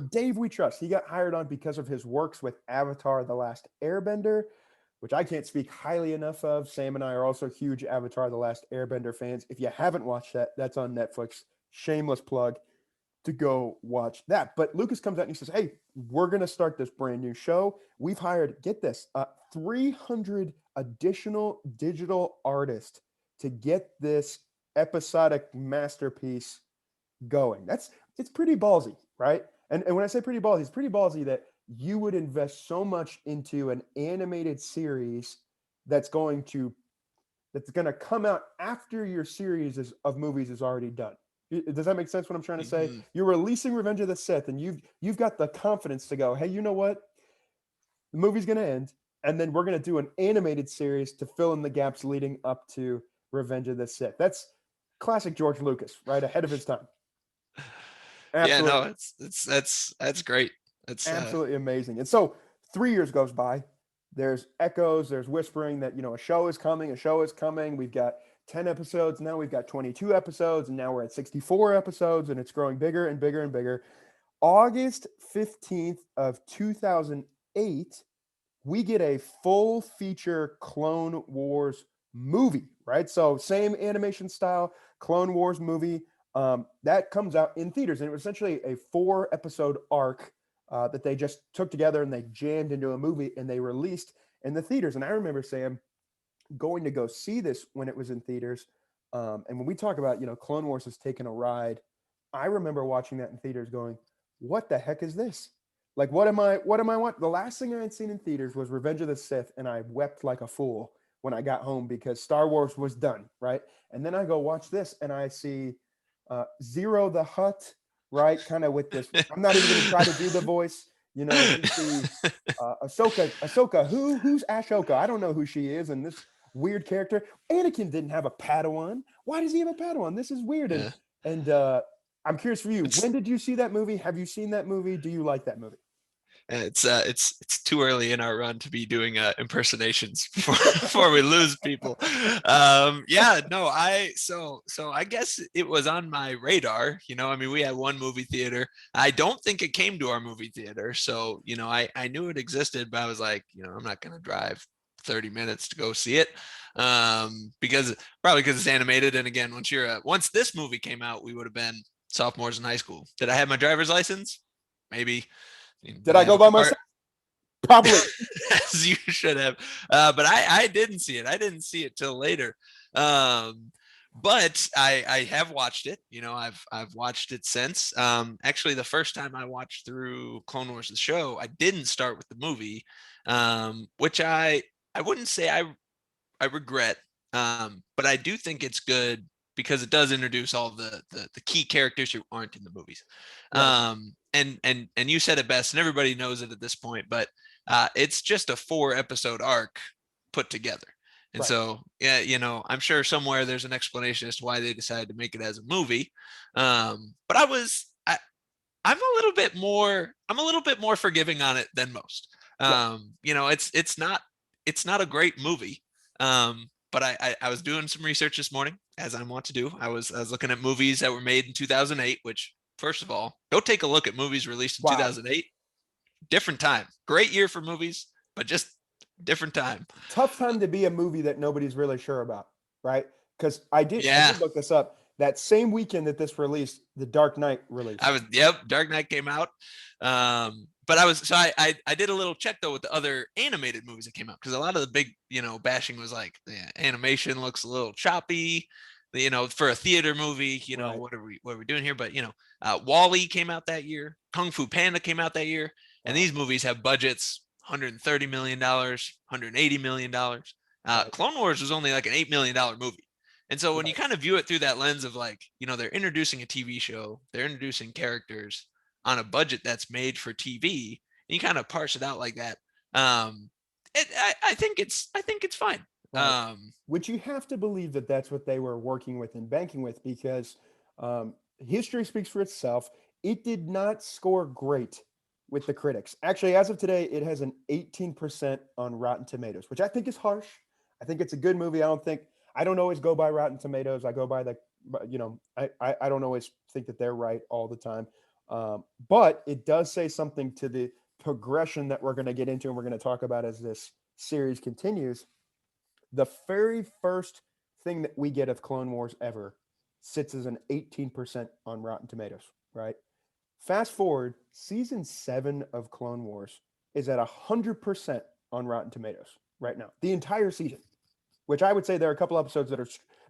Speaker 1: Dave, we trust. He got hired on because of his works with Avatar: The Last Airbender, which I can't speak highly enough of. Sam and I are also huge Avatar: The Last Airbender fans. If you haven't watched that, that's on Netflix. Shameless plug to go watch that. But Lucas comes out and he says, hey, we're going to start this brand new show. We've hired, get this, 300 additional digital artists to get this episodic masterpiece going. It's pretty ballsy, right? And when I say pretty ballsy, it's pretty ballsy that you would invest so much into an animated series that's going to come out after your series of movies is already done. Does that make sense what I'm trying to say?
Speaker 2: Mm-hmm.
Speaker 1: You're releasing Revenge of the Sith and you've got the confidence to go, hey, you know what? The movie's going to end and then we're going to do an animated series to fill in the gaps leading up to Revenge of the Sith. That's classic George Lucas, right? Ahead of his time.
Speaker 2: Absolutely. Yeah, no, that's great. It's
Speaker 1: absolutely amazing. And so 3 years goes by. There's echoes, there's whispering that, a show is coming. We've got 10 episodes. Now we've got 22 episodes, and now we're at 64 episodes, and it's growing bigger and bigger and bigger. August 15th of 2008, we get a full feature Clone Wars movie, right? So same animation style, Clone Wars movie. That comes out in theaters, and it was essentially a 4-episode arc that they just took together and they jammed into a movie and they released in the theaters. And I remember, Sam, going to go see this when it was in theaters. And when we talk about, Clone Wars has taken a ride, I remember watching that in theaters going, what the heck is this? Like, what am I watching? The last thing I had seen in theaters was Revenge of the Sith, and I wept like a fool when I got home because Star Wars was done, right? And then I go watch this and I see Zero the Hutt, right? Kind of with this, I'm not even going to try to do the voice. You see Ahsoka. Who's Ashoka? I don't know who she is. And this weird character. Anakin didn't have a Padawan. Why does he have a Padawan? This is weird. Yeah. And I'm curious for you. When did you see that movie? Have you seen that movie? Do you like that movie?
Speaker 2: It's too early in our run to be doing impersonations before we lose people. So I guess it was on my radar. We had one movie theater. I don't think it came to our movie theater, so I knew it existed, but I was like, I'm not gonna drive 30 minutes to go see it, because it's animated. And again, once this movie came out, we would have been sophomores in high school. Did I have my driver's license? Maybe.
Speaker 1: Did I go by myself? Probably.
Speaker 2: As you should have. But I didn't see it. I didn't see it till later. But I have watched it. I've watched it since. Actually, the first time I watched through Clone Wars, the show, I didn't start with the movie, which I wouldn't say I regret. But I do think it's good because it does introduce all the key characters who aren't in the movies. Right. And you said it best, and everybody knows it at this point, but it's just a 4-episode arc put together. And right. So, yeah, I'm sure somewhere there's an explanation as to why they decided to make it as a movie. But I'm a little bit more forgiving on it than most. It's not a great movie. But I was doing some research this morning, as I want to do. I was looking at movies that were made in 2008, which, first of all, go take a look at movies released in 2008. Different time. Great year for movies, but just different time.
Speaker 1: Tough time to be a movie that nobody's really sure about, right? Because I did look this up. That same weekend that this released, The Dark Knight released.
Speaker 2: Dark Knight came out. But I did a little check though with the other animated movies that came out, because a lot of the big, bashing was like, animation looks a little choppy, for a theater movie, right. What are we doing here? But WALL-E came out that year, Kung Fu Panda came out that year, and these movies have budgets $130 million, $180 million. Right. Clone Wars was only like an $8 million movie. And so when you
Speaker 1: Right.
Speaker 2: kind of view it through that lens of like, they're introducing a TV show, they're introducing characters on a budget that's made for TV, and you kind of parse it out like that. I think it's fine.
Speaker 1: Right. Which you have to believe that that's what they were working with and banking with, because history speaks for itself. It did not score great with the critics. Actually, as of today, it has an 18% on Rotten Tomatoes, which I think is harsh. I think it's a good movie. I don't always go by Rotten Tomatoes. I go by I don't always think that they're right all the time. But it does say something to the progression that we're going to get into and we're going to talk about as this series continues. The very first thing that we get of Clone Wars ever sits as an 18% on Rotten Tomatoes, right? Fast forward, season 7 of Clone Wars is at 100% on Rotten Tomatoes right now. The entire season, which I would say there are a couple episodes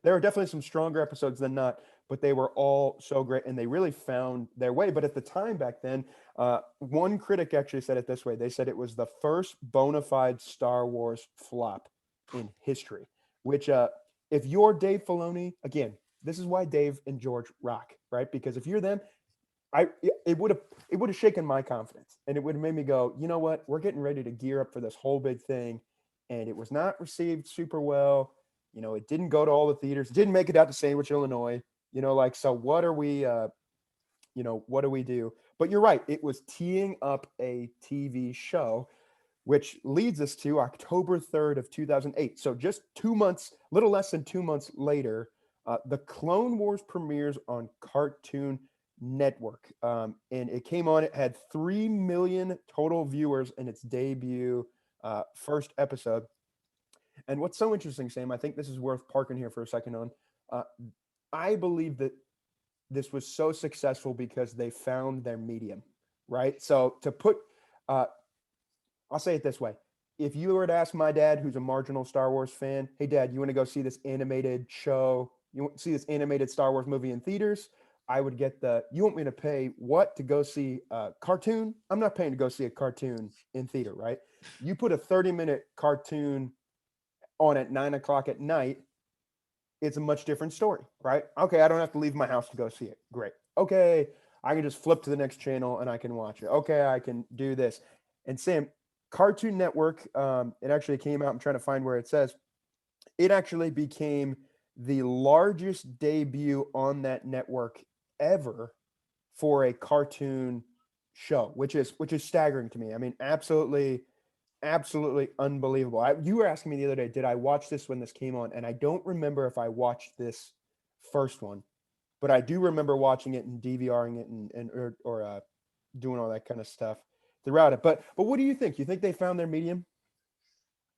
Speaker 1: there are definitely some stronger episodes than not, but they were all so great and they really found their way. But at the time back then, one critic actually said it this way. They said it was the first bona fide Star Wars flop in history, which if you're Dave Filoni, again, this is why Dave and George rock, right? Because if you're them, it would have shaken my confidence and it would have made me go, you know what, we're getting ready to gear up for this whole big thing, and it was not received super well. It didn't go to all the theaters, it didn't make it out to Sandwich, Illinois. So what are we what do we do? But you're right, it was teeing up a TV show, which leads us to October 3rd of 2008. So just 2 months, little less than 2 months later, the Clone Wars premieres on Cartoon Network. And it came on, it had 3 million total viewers in its debut first episode. And what's so interesting, Sam, I think this is worth parking here for a second on. I believe that this was so successful because they found their medium, right? So to put, I'll say it this way. If you were to ask my dad, who's a marginal Star Wars fan, hey, Dad, you want to go see this animated show? You want to see this animated Star Wars movie in theaters? I would get you want me to pay what to go see a cartoon? I'm not paying to go see a cartoon in theater, right? You put a 30-minute cartoon on at 9 o'clock at night, it's a much different story, right? Okay, I don't have to leave my house to go see it. Great. Okay, I can just flip to the next channel and I can watch it. Okay, I can do this. And Sam, Cartoon Network, it actually came out, I'm trying to find where it says, it actually became the largest debut on that network ever for a cartoon show, which is staggering to me. I mean, absolutely unbelievable. You were asking me the other day, did I watch this when this came on? And I don't remember if I watched this first one, but I do remember watching it and DVRing it or doing all that kind of stuff throughout it. But what do you think? You think they found their medium?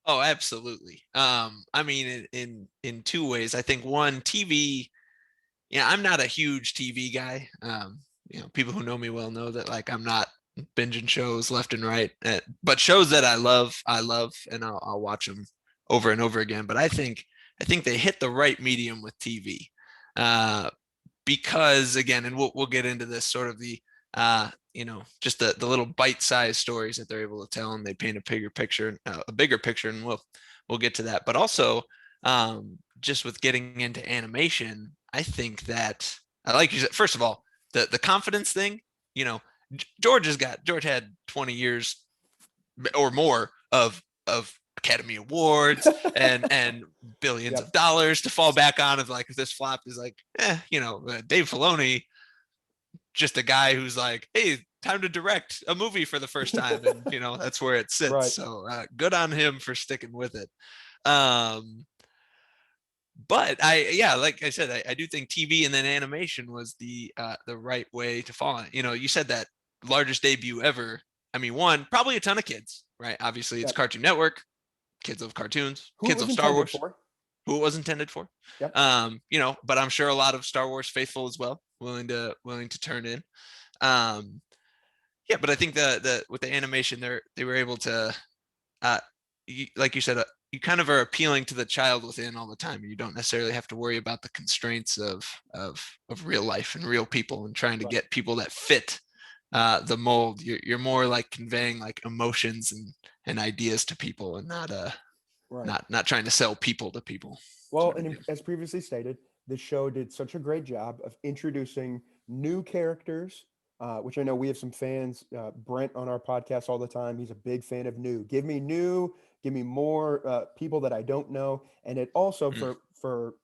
Speaker 2: Oh, absolutely. I mean, in two ways. I think one, TV. I'm not a huge TV guy. People who know me well know that like I'm not binging shows left and right, but shows that I love, and I'll watch them over and over again. But I think they hit the right medium with TV, because again, and we'll get into this sort of the just the little bite-sized stories that they're able to tell, and they paint a bigger picture, and we'll get to that. But also, just with getting into animation, I think that, like you said, first of all, the confidence thing, George had 20 years or more of Academy Awards and billions of dollars to fall back on. Of like, if this flop is like, Dave Filoni, just a guy who's like, hey, time to direct a movie for the first time, and that's where it sits.
Speaker 1: Right.
Speaker 2: So good on him for sticking with it. But like I said, I do think TV and then animation was the right way to fall on it. You said that largest debut ever. I mean, one, probably a ton of kids, right? Obviously, it's Cartoon Network. Kids love cartoons.
Speaker 1: Who
Speaker 2: Kids
Speaker 1: it was
Speaker 2: love Star
Speaker 1: intended
Speaker 2: Wars.
Speaker 1: for.
Speaker 2: Who it was intended for.
Speaker 1: Yep.
Speaker 2: But I'm sure a lot of Star Wars faithful as well, willing to turn in. But I think the with the animation, they were able to, like you said, you kind of are appealing to the child within all the time. You don't necessarily have to worry about the constraints of real life and real people, and trying to get people that fit the mold. You're more like conveying like emotions and ideas to people, and not not trying to sell people to people.
Speaker 1: Well,
Speaker 2: Very
Speaker 1: and
Speaker 2: good.
Speaker 1: as previously stated, the show did such a great job of introducing new characters, which I know we have some fans. Brent on our podcast all the time. He's a big fan of new. Give me new. Give me more people that I don't know. And it also
Speaker 2: Mm,
Speaker 1: for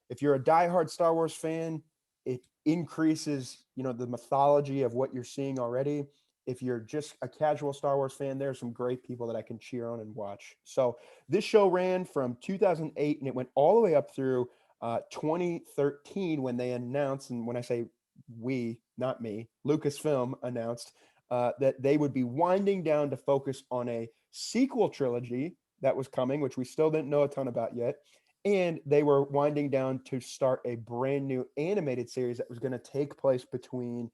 Speaker 1: if you're a diehard Star Wars fan, it increases, the mythology of what you're seeing already. If you're just a casual Star Wars fan, there's some great people that I can cheer on and watch. So this show ran from 2008 and it went all the way up through 2013 when they announced, and when I say we, not me, Lucasfilm announced that they would be winding down to focus on a sequel trilogy that was coming, which we still didn't know a ton about yet, and they were winding down to start a brand new animated series that was going to take place between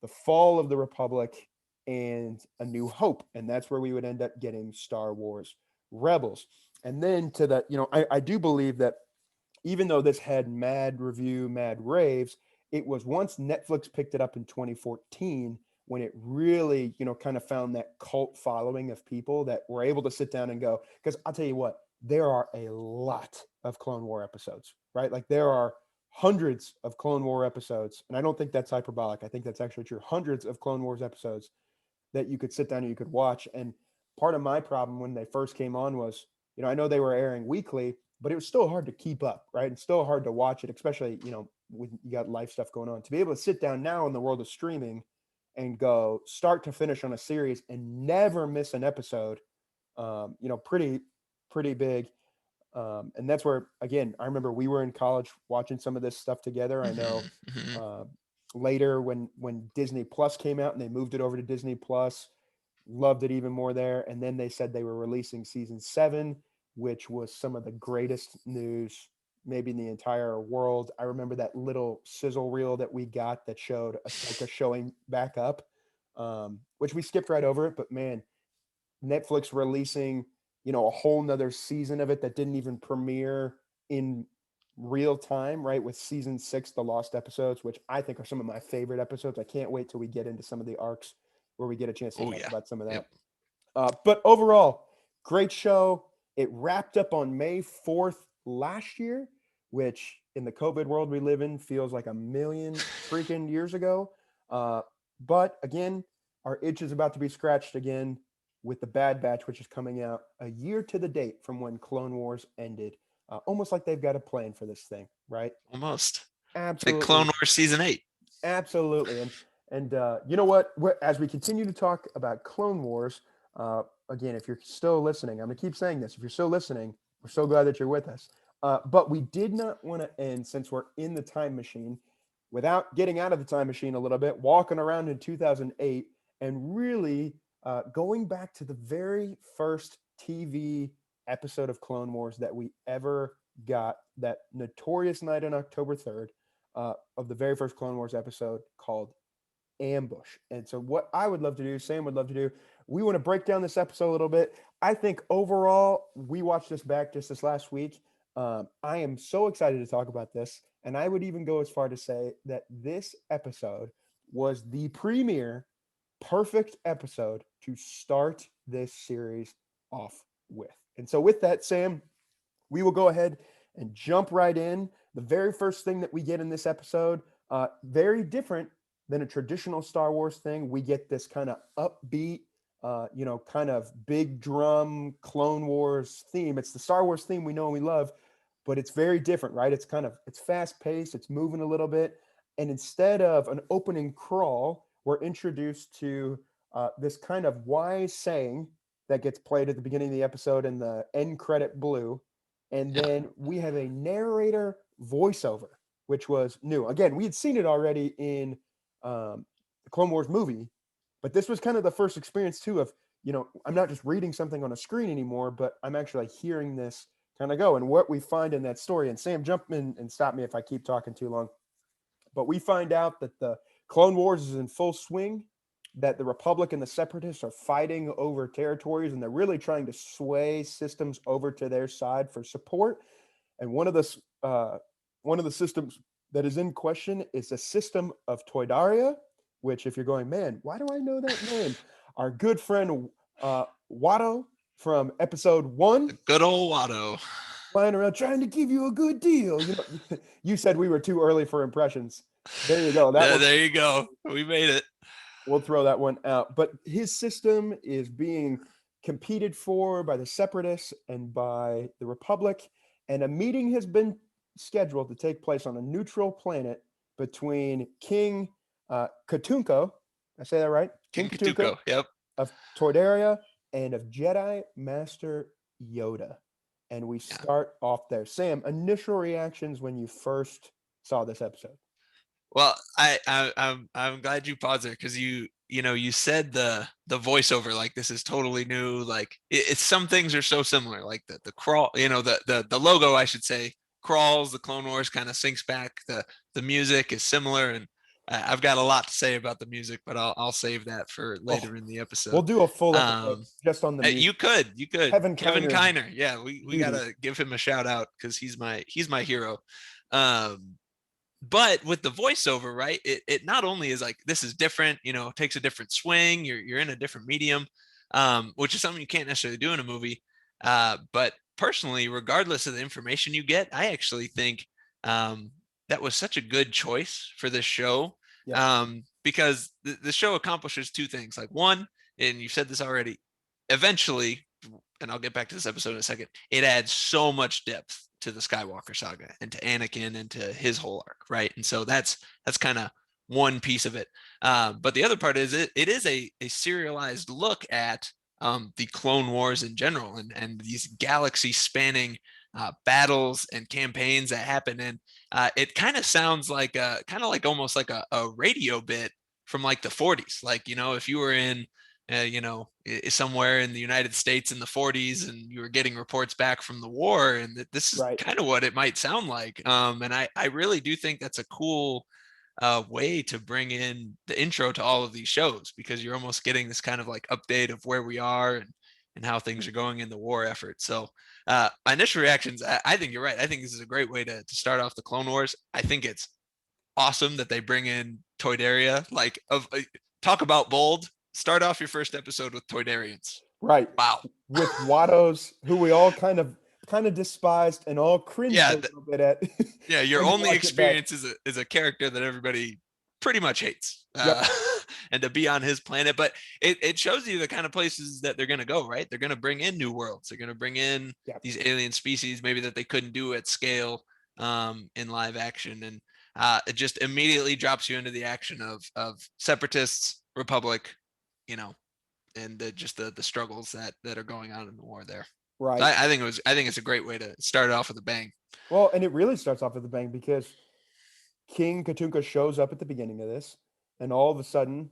Speaker 1: the fall of the Republic and A New Hope. And that's where we would end up getting Star Wars Rebels. And then to the, I do believe that even though this had mad review, mad raves, it was once Netflix picked it up in 2014 when it really, kind of found that cult following of people that were able to sit down and go, because I'll tell you what, there are a lot of Clone War episodes, right? Like there are hundreds of Clone War episodes. And I don't think that's hyperbolic. I think that's actually true. Hundreds of Clone Wars episodes that you could sit down and you could watch. And part of my problem when they first came on was, I know they were airing weekly, but it was still hard to keep up, right? It's still hard to watch it, especially, when you got life stuff going on. To be able to sit down now in the world of streaming and go start to finish on a series and never miss an episode, pretty big. And that's where, again, I remember we were in college watching some of this stuff together. I know
Speaker 2: mhm, mhm.
Speaker 1: uh, later when Disney Plus came out and they moved it over to Disney Plus, loved it even more there. And then they said they were releasing season 7, which was some of the greatest news maybe in the entire world. I remember that little sizzle reel that we got that showed Ahsoka showing back up, which we skipped right over it. But man, Netflix releasing, a whole nother season of it that didn't even premiere in real time, right? With season 6, the lost episodes, which I think are some of my favorite episodes. I can't wait till we get into some of the arcs where we get a chance to
Speaker 2: Oh
Speaker 1: talk
Speaker 2: yeah.
Speaker 1: about some of
Speaker 2: Yep.
Speaker 1: that. But overall, great show. It wrapped up on May 4th last year, which in the COVID world we live in feels like a million freaking years ago. Uh, but again, our itch is about to be scratched again with the Bad Batch, which is coming out a year to the date from when Clone Wars ended. Almost like they've got a plan for this thing, right?
Speaker 2: Almost. It's like Clone
Speaker 1: Absolutely.
Speaker 2: Wars season 8.
Speaker 1: Absolutely. And you know what? As we continue to talk about Clone Wars, again, if you're still listening, I'm going to keep saying this. If you're still listening, we're so glad that you're with us. But we did not want to end, since we're in the time machine, without getting out of the time machine a little bit, walking around in 2008 and really going back to the very first TV episode of Clone Wars that we ever got, that notorious night on October 3rd, of the very first Clone Wars episode called Ambush. And so, what I would love to do, Sam would love to do, we want to break down this episode a little bit. I think overall, we watched this back just this last week. I am so excited to talk about this. And I would even go as far to say that this episode was the premier perfect episode to start this series off with. And so, with that, Sam, we will go ahead and jump right in. The very first thing that we get in this episode, very different than a traditional Star Wars thing. We get this kind of upbeat, kind of big drum Clone Wars theme. It's the Star Wars theme we know and we love, but it's very different, right? It's fast paced, it's moving a little bit. And instead of an opening crawl, we're introduced to this kind of wise saying that gets played at the beginning of the episode in the end credit blue. And
Speaker 2: Yeah.
Speaker 1: then we have a narrator voiceover, which was new. Again, we had seen it already in the Clone Wars movie, but this was kind of the first experience too of, I'm not just reading something on a screen anymore, but I'm actually hearing this kind of go. And what we find in that story, and Sam, jump in and stop me if I keep talking too long, but we find out that the Clone Wars is in full swing, that the Republic and the Separatists are fighting over territories, and they're really trying to sway systems over to their side for support. And one of the systems that is in question is the system of Toydaria, which, if you're going, man, why do I know that name? Our good friend Watto from episode 1.
Speaker 2: The good old Watto.
Speaker 1: flying around trying to give you a good deal. You said we were too early for impressions. There you go.
Speaker 2: There you go. We made it.
Speaker 1: We'll throw that one out. But his system is being competed for by the Separatists and by the Republic, and a meeting has been scheduled to take place on a neutral planet between King Katunko. I say that right?
Speaker 2: King Katunko. Yep.
Speaker 1: Of Toydaria and of Jedi Master Yoda. And we start off there. Sam, initial reactions when you first saw this episode.
Speaker 2: Well, I'm glad you paused there, because you said the voiceover, like, this is totally new. Like it's some things are so similar, like the crawl, the logo, I should say, crawls, the Clone Wars kind of syncs back. The music is similar, and I've got a lot to say about the music, but I'll save that for later in the episode.
Speaker 1: We'll do a full episode just on the music.
Speaker 2: You could.
Speaker 1: Kevin
Speaker 2: Kiner. Yeah, we gotta give him a shout out, because he's my hero. But with the voiceover, right, it not only is like, this is different, takes a different swing, you're in a different medium, which is something you can't necessarily do in a movie. But personally, regardless of the information you get, I actually think that was such a good choice for this show. Yeah. Because the show accomplishes two things. Like, one, and you've said this already, eventually, and I'll get back to this episode in a second, it adds so much depth to the Skywalker saga and to Anakin and to his whole arc, right? And so that's kind of one piece of it. But the other part is it is a serialized look at the Clone Wars in general, and these galaxy spanning battles and campaigns that happen. And it kind of sounds like almost like a radio bit from like the 40s. Like, if you were in somewhere in the United States in the 40s and you were getting reports back from the war, and that this is kind of what it might sound like. And I really do think that's a cool way to bring in the intro to all of these shows, because you're almost getting this kind of like update of where we are and how things are going in the war effort. So my initial reactions, I think you're right. I think this is a great way to start off the Clone Wars. I think it's awesome that they bring in Toydaria. Like, talk about bold. Start off your first episode with Toydarians.
Speaker 1: Right.
Speaker 2: Wow.
Speaker 1: With Wattos, who we all kind of despised and all cringed a little bit at.
Speaker 2: Yeah, your only experience is a character that everybody pretty much hates. Yep. And to be on his planet. But it shows you the kind of places that they're going to go, right? They're going to bring in new worlds. They're going to bring in these alien species, maybe that they couldn't do at scale in live action. And it just immediately drops you into the action of Separatists, Republic, and just the struggles that are going on in the war there.
Speaker 1: Right.
Speaker 2: So I think it's a great way to start it off with a bang.
Speaker 1: Well, and it really starts off with a bang, because King Katunka shows up at the beginning of this, and all of a sudden,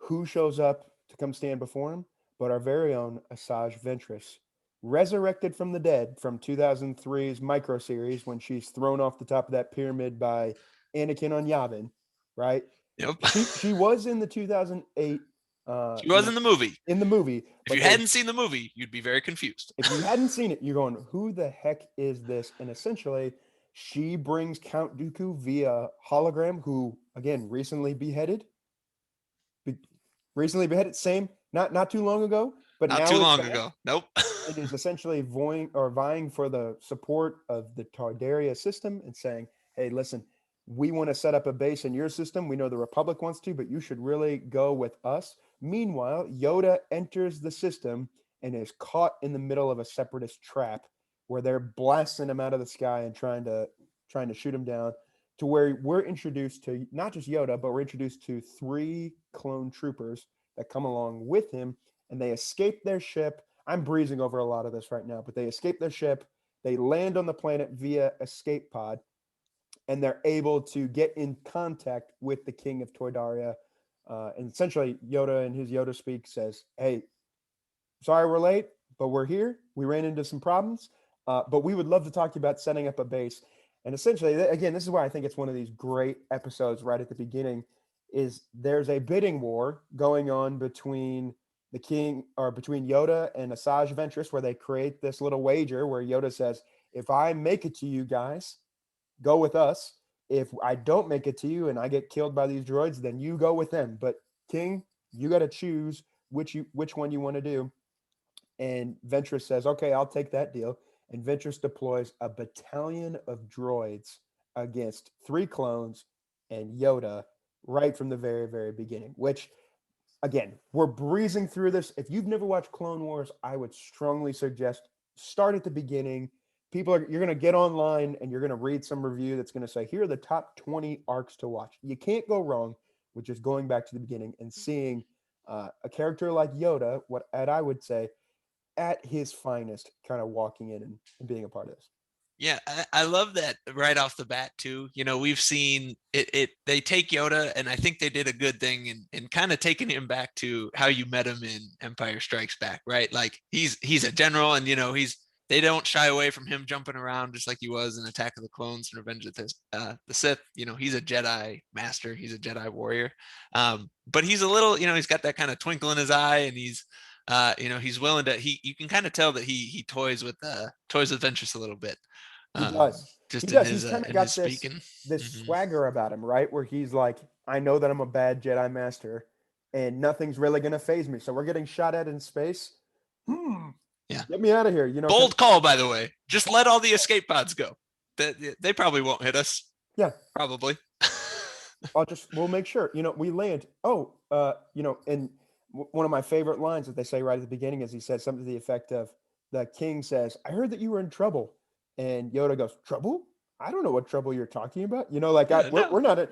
Speaker 1: who shows up to come stand before him but our very own Asajj Ventress, resurrected from the dead from 2003's micro series, when she's thrown off the top of that pyramid by Anakin on Yavin, right?
Speaker 2: Yep.
Speaker 1: She was in the 2008.
Speaker 2: She was in the movie.
Speaker 1: In the movie.
Speaker 2: If you hadn't seen the movie, you'd be very confused.
Speaker 1: If you hadn't seen it, you're going, who the heck is this? And essentially, she brings Count Dooku via hologram, who, again, recently beheaded. Same, not too long ago. But
Speaker 2: not
Speaker 1: now
Speaker 2: too long ago. Nope.
Speaker 1: It is essentially vying for the support of the Tardaria system and saying, hey, listen, we want to set up a base in your system. We know the Republic wants to, but you should really go with us. Meanwhile, Yoda enters the system and is caught in the middle of a Separatist trap where they're blasting him out of the sky and trying to shoot him down, to where we're introduced to not just Yoda, but we're introduced to 3 clone troopers that come along with him, and they escape their ship. I'm breezing over a lot of this right now, but they escape their ship. They land on the planet via escape pod, and they're able to get in contact with the King of Toydaria. And essentially, Yoda, in his Yoda speak, says, hey, sorry we're late, but we're here. We ran into some problems, but we would love to talk to you about setting up a base. And essentially, again, this is why I think it's one of these great episodes right at the beginning, is there's a bidding war going on between between Yoda and Asajj Ventress, where they create this little wager where Yoda says, if I make it to you guys, go with us. If I don't make it to you and I get killed by these droids, then you go with them. But King, you got to choose which one you want to do. And Ventress says, okay, I'll take that deal. and Ventress deploys a battalion of droids against 3 clones and Yoda right from the very, very beginning, which again, we're breezing through this. If you've never watched Clone Wars, I would strongly suggest start at the beginning. You're going to get online and you're going to read some review that's going to say, here are the top 20 arcs to watch. You can't go wrong with just going back to the beginning and seeing a character like Yoda, I would say, at his finest, kind of walking in and being a part of this.
Speaker 2: Yeah, I love that right off the bat too. You know, we've seen it. They take Yoda, and I think they did a good thing in kind of taking him back to how you met him in Empire Strikes Back, right? Like he's a general, and you know they don't shy away from him jumping around just like he was in Attack of the Clones and Revenge of the Sith. You know, he's a Jedi master, he's a Jedi warrior, but he's a little, you know, he's got that kind of twinkle in his eye, and he's you know, he's willing to. You can kind of tell that he toys with Ventress a little bit.
Speaker 1: He does.
Speaker 2: Just
Speaker 1: He
Speaker 2: in
Speaker 1: does.
Speaker 2: his
Speaker 1: He's kind of
Speaker 2: in
Speaker 1: got
Speaker 2: his speaking.
Speaker 1: this swagger about him, right? Where he's like, I know that I'm a bad Jedi Master, and nothing's really gonna phase me. So we're getting shot at in space.
Speaker 2: Yeah.
Speaker 1: Get me out of here. You know,
Speaker 2: bold call, by the way. Just let all the escape pods go. They probably won't hit us.
Speaker 1: Yeah,
Speaker 2: probably.
Speaker 1: we'll make sure. You know, we land. You know, and one of my favorite lines that they say right at the beginning is he says something to the effect of, the king says, "I heard that you were in trouble," and Yoda goes, "Trouble? I don't know what trouble you're talking about." You know, like we're not.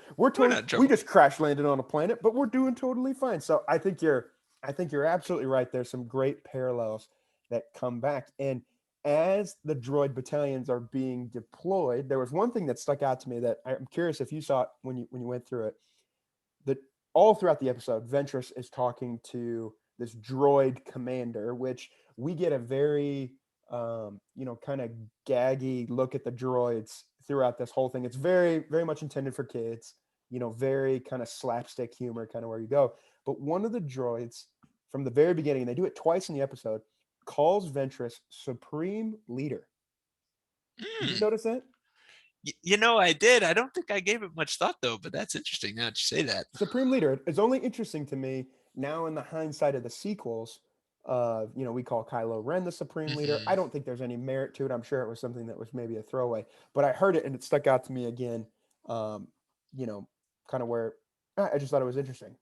Speaker 1: We just crash landed on a planet, but we're doing totally fine. So I think you're absolutely right. There's some great parallels that come back, and as the droid battalions are being deployed, there was one thing that stuck out to me that I'm curious if you saw it when you went through it. That all throughout the episode, Ventress is talking to this droid commander, which we get a very you know, kind of gaggy look at the droids throughout this whole thing. It's very, very much intended for kids, you know, very kind of slapstick humor, kind of where you go. But one of the droids from the very beginning, they do it twice in the episode, calls Ventress Supreme Leader. Did you notice that?
Speaker 2: You know, I did. I don't think I gave it much thought though, but that's interesting now that you say that.
Speaker 1: Supreme Leader is only interesting to me now in the hindsight of the sequels. You know, we call Kylo Ren the Supreme Leader. I don't think there's any merit to it. I'm sure it was something that was maybe a throwaway, but I heard it and it stuck out to me again. You know, kind of where I just thought it was interesting.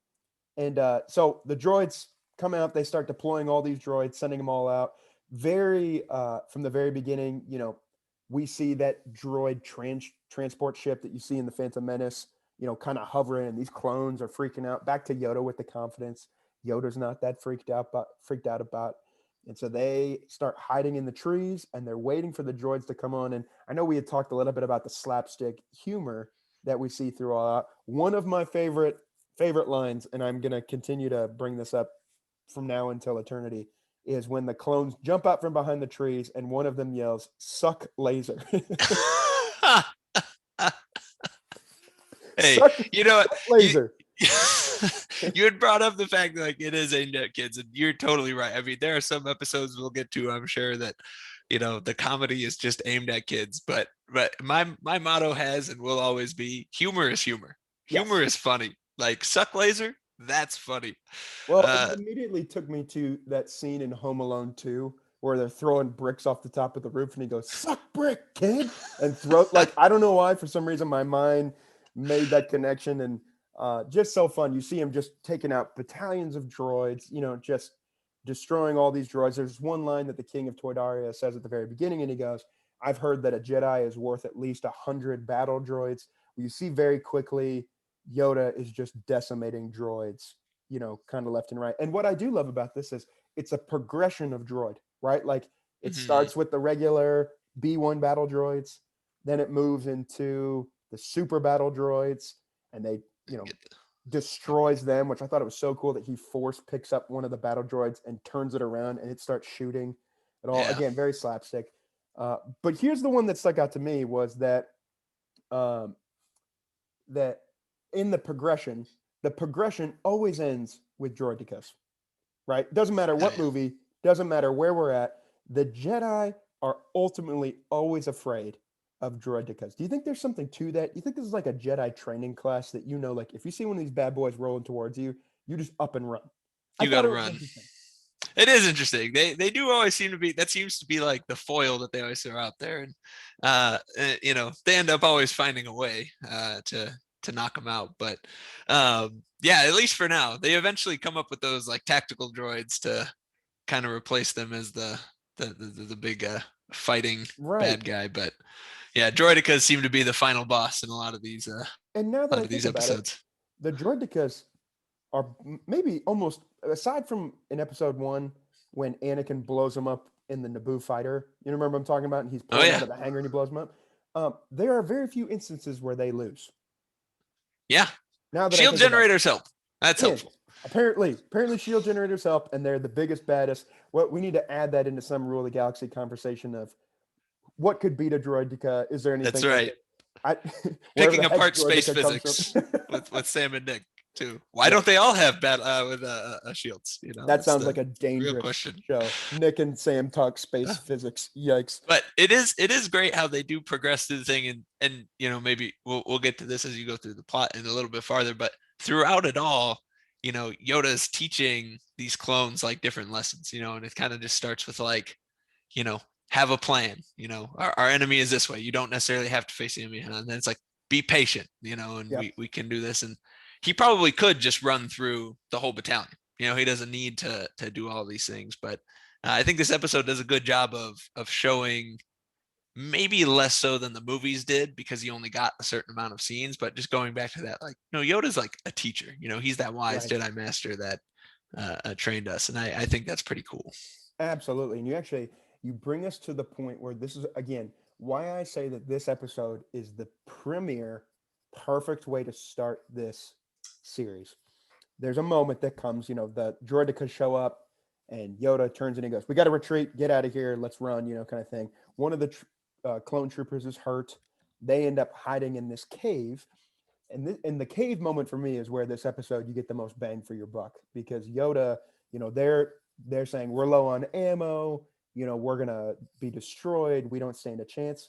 Speaker 1: And so the droids come out, they start deploying all these droids, sending them all out. Very from the very beginning, you know, we see that droid transport ship that you see in the Phantom Menace, you know, kind of hovering, and these clones are freaking out. Back to Yoda with the confidence. Yoda's not that freaked out about. And so they start hiding in the trees and they're waiting for the droids to come on. And I know we had talked a little bit about the slapstick humor that we see through all that. One of my favorite lines, and I'm going to continue to bring this up from now until eternity, is when the clones jump out from behind the trees and one of them yells, "Suck laser."
Speaker 2: Hey,
Speaker 1: Suck,
Speaker 2: you know what?
Speaker 1: Laser.
Speaker 2: You had brought up the fact that like it is aimed at kids, and you're totally right. I mean, there are some episodes we'll get to, I'm sure, that you know the comedy is just aimed at kids. But my motto has and will always be humor is humor. Humor is funny. Like suck laser, that's funny.
Speaker 1: Well, it immediately took me to that scene in Home Alone 2 where they're throwing bricks off the top of the roof and he goes, "Suck brick, kid," and throw, like, I don't know why, for some reason my mind made that connection, and just so fun. You see him just taking out battalions of droids, you know, just destroying all these droids. There's one line that the King of Toydaria says at the very beginning, and he goes, "I've heard that a Jedi is worth at least 100 battle droids." You see very quickly Yoda is just decimating droids, you know, kind of left and right. And what I do love about this is it's a progression of droid, right? Like it starts with the regular B1 battle droids, then it moves into the super battle droids, and they, you know, destroys them, which I thought it was so cool that he force picks up one of the battle droids and turns it around and it starts shooting it all. Yeah. Again, very slapstick. But here's the one that stuck out to me was that that in the progression always ends with droidicus, right? Doesn't matter what movie, doesn't matter where we're at. The Jedi are ultimately always afraid of droidicus. Do you think there's something to that? You think this is like a Jedi training class that, you know, like if you see one of these bad boys rolling towards you, you just up and run?
Speaker 2: You got to run. It is interesting. They do always seem to be, that seems to be like the foil that they always throw out there, and you know, they end up always finding a way to knock them out. But yeah, at least for now, they eventually come up with those like tactical droids to kind of replace them as the big fighting
Speaker 1: Right.
Speaker 2: bad guy. But yeah, droidicas seem to be the final boss in a lot of these
Speaker 1: And now that I think about it,
Speaker 2: episodes.
Speaker 1: the droidicas are maybe almost, aside from in episode 1 when Anakin blows him up in the Naboo fighter. You remember I'm talking about? And he's
Speaker 2: Oh
Speaker 1: pulling
Speaker 2: yeah,
Speaker 1: out of the hangar and he blows him up. There are very few instances where they lose.
Speaker 2: yeah.
Speaker 1: Now that I
Speaker 2: Shield
Speaker 1: think about it,
Speaker 2: generators help. That's
Speaker 1: and
Speaker 2: helpful.
Speaker 1: apparently shield generators help, and they're the biggest baddest. What we need to add that into some rule of the galaxy conversation of what could beat a droidica. Is there
Speaker 2: That's
Speaker 1: anything like
Speaker 2: right.
Speaker 1: it? I wherever
Speaker 2: Picking
Speaker 1: the heck
Speaker 2: apart space
Speaker 1: droidica comes
Speaker 2: physics
Speaker 1: from.
Speaker 2: with Sam and Nick too. Why
Speaker 1: Yeah,
Speaker 2: don't they all have bad with shields? You know,
Speaker 1: that
Speaker 2: that's
Speaker 1: sounds
Speaker 2: the
Speaker 1: like a
Speaker 2: real
Speaker 1: dangerous
Speaker 2: question.
Speaker 1: show. Nick and Sam talk space physics. Yikes.
Speaker 2: But it is great how they do progress through the thing, and you know, maybe we'll get to this as you go through the plot and a little bit farther, but throughout it all, you know, Yoda's teaching these clones like different lessons, you know, and it kind of just starts with like, you know, have a plan, you know, our enemy is this way, you don't necessarily have to face the enemy, and then it's like, be patient, you know, and
Speaker 1: Yep.
Speaker 2: we can do this. And he probably could just run through the whole battalion, you know, he doesn't need to do all these things. But I think this episode does a good job of showing, maybe less so than the movies did because he only got a certain amount of scenes, but just going back to that, like, no, Yoda's like a teacher, you know, he's that wise
Speaker 1: Right.
Speaker 2: Jedi master that trained us. And I think that's pretty cool.
Speaker 1: Absolutely. And you bring us to the point where this is again why I say that this episode is the premiere perfect way to start this series. There's a moment that comes, the droidicas show up and Yoda turns and he goes, "We got to retreat, get out of here, let's run," kind of thing. One of the clone troopers is hurt. They end up hiding in this cave. And the cave moment for me is where this episode you get the most bang for your buck because Yoda, they're saying we're low on ammo, we're gonna be destroyed, we don't stand a chance.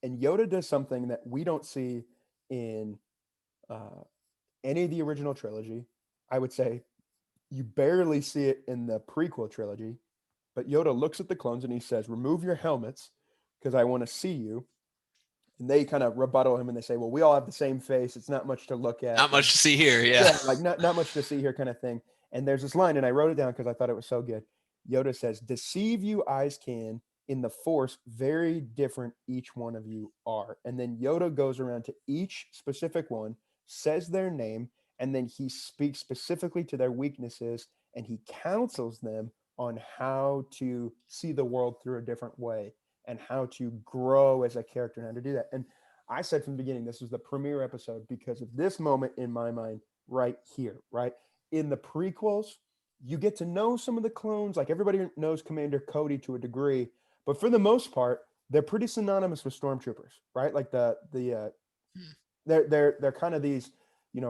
Speaker 1: And Yoda does something that we don't see in uh, any of the original trilogy. I would say you barely see it in the prequel trilogy, but Yoda looks at the clones and he says, "Remove your helmets because I want to see you." And they kind of rebuttal him and they say, "Well, we all have the same face. It's not much to look at."
Speaker 2: Not
Speaker 1: Like,
Speaker 2: much to see here. Yeah.
Speaker 1: yeah, like not much to see here kind of thing. And there's this line, and I wrote it down because I thought it was so good. Yoda says, "Deceive you eyes can, in the Force, very different each one of you are." And then Yoda goes around to each specific one, says their name, and then he speaks specifically to their weaknesses and he counsels them on how to see the world through a different way and how to grow as a character and how to do that. And I said from the beginning, this was the premiere episode because of this moment in my mind right here, right? In the prequels, you get to know some of the clones, like everybody knows Commander Cody to a degree, but for the most part, they're pretty synonymous with stormtroopers, right? Like they're kind of these,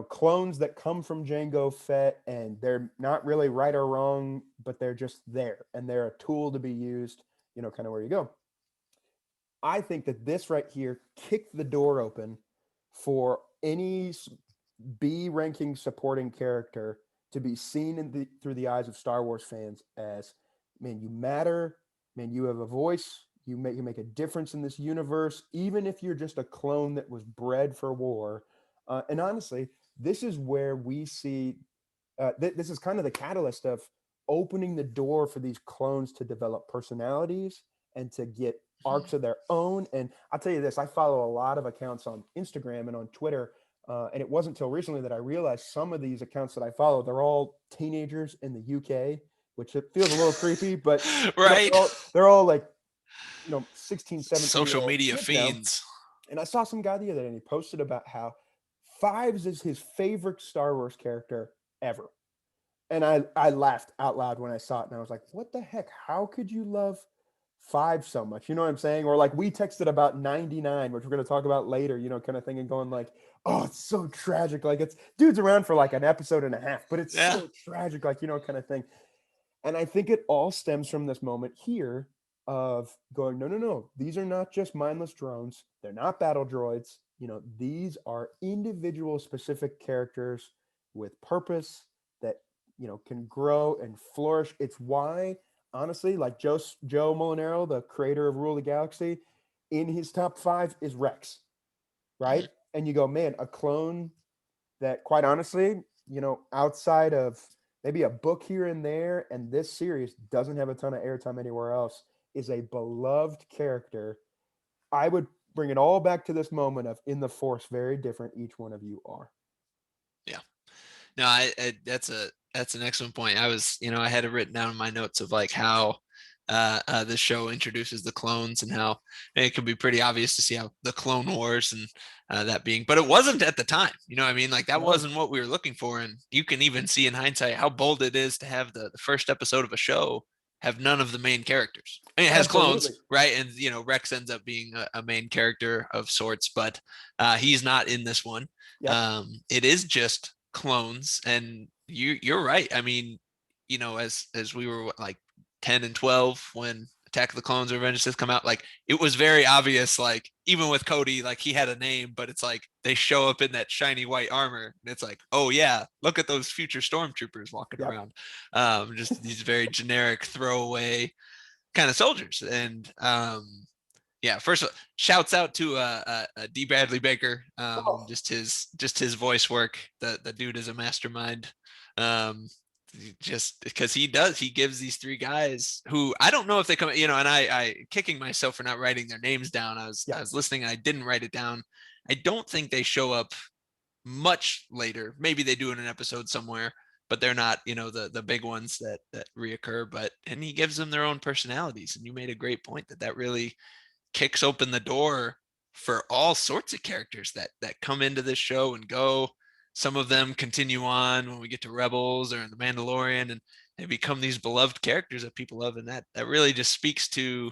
Speaker 1: clones that come from Jango Fett, and they're not really right or wrong, but they're just there, and they're a tool to be used, kind of where you go. I think that this right here kicked the door open for any B ranking supporting character to be seen through the eyes of Star Wars fans as, man, you matter, man, you have a voice, you make a difference in this universe, even if you're just a clone that was bred for war. And honestly, this is where we see this is kind of the catalyst of opening the door for these clones to develop personalities and to get arcs of their own. And I'll tell you this, I follow a lot of accounts on Instagram and on Twitter. And it wasn't until recently that I realized some of these accounts that I follow, they're all teenagers in the UK, which it feels a little creepy, but
Speaker 2: Right.
Speaker 1: they're all like, 16, 17 year
Speaker 2: Social
Speaker 1: old
Speaker 2: media
Speaker 1: kids now.
Speaker 2: fiends.
Speaker 1: And I saw some guy the other day and he posted about how Fives is his favorite Star Wars character ever. And I laughed out loud when I saw it, and I was like, "What the heck? How could you love Five so much?" You know what I'm saying? Or like we texted about 99, which we're going to talk about later, kind of thing, and going like, "Oh, it's so tragic." Like it's dude's around for like an episode and a half, but it's
Speaker 2: Yeah.
Speaker 1: so tragic, like kind of thing. And I think it all stems from this moment here of going, no, no, no. These are not just mindless drones. They're not battle droids. These are individual specific characters with purpose that, can grow and flourish. It's why, honestly, like Joe Molinaro, the creator of Rule of the Galaxy, in his top 5 is Rex,
Speaker 2: Mhm.
Speaker 1: right? And you go, man, a clone that, quite honestly, outside of maybe a book here and there, and this series doesn't have a ton of airtime anywhere else, is a beloved character. I would bring it all back to this moment of in the Force, very different each one of you are.
Speaker 2: Yeah. No, I that's an excellent point. I had it written down in my notes of like how this show introduces the clones and how it could be pretty obvious to see how the Clone Wars and that being, but it wasn't at the time. You know what I mean? Like that
Speaker 1: No.
Speaker 2: wasn't what we were looking for. And you can even see in hindsight how bold it is to have the first episode of a show have none of the main characters. I mean, it has
Speaker 1: Absolutely.
Speaker 2: clones, right? And Rex ends up being a main character of sorts, but he's not in this one.
Speaker 1: Yep.
Speaker 2: It is just clones, and you're right. I mean, as we were like 10 and 12 when Attack of the Clones or Revenge of the Sith come out, like it was very obvious, like even with Cody, like he had a name, but it's like they show up in that shiny white armor and it's like, oh yeah, look at those future stormtroopers walking
Speaker 1: Yep.
Speaker 2: around. Just these very generic throwaway kind of soldiers. And yeah, first of all, shouts out to D. Bradley Baker,
Speaker 1: Oh,
Speaker 2: just his voice work. The dude is a mastermind. Um, just because he gives these 3 guys who I don't know if they come, and I kicking myself for not writing their names down. I
Speaker 1: yeah.
Speaker 2: was listening and I didn't write it down. I don't think they show up much later. Maybe they do in an episode somewhere, but they're not, the big ones that reoccur. And he gives them their own personalities. And you made a great point that really kicks open the door for all sorts of characters that come into this show and go. Some of them continue on when we get to Rebels or in the Mandalorian, and they become these beloved characters that people love. And that really just speaks to,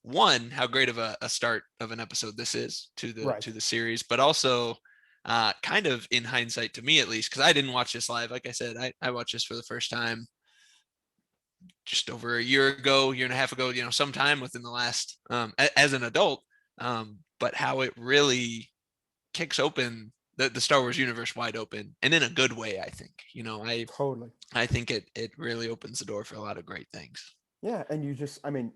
Speaker 2: one, how great of a start of an episode this is to
Speaker 1: Right.
Speaker 2: the series, but also kind of in hindsight, to me at least, because I didn't watch this live. Like I said, I watched this for the first time just over a year and a half ago, sometime within the last, as an adult, but how it really kicks open the Star Wars universe wide open, and in a good way. I think,
Speaker 1: Totally.
Speaker 2: I think it really opens the door for a lot of great things.
Speaker 1: Yeah, and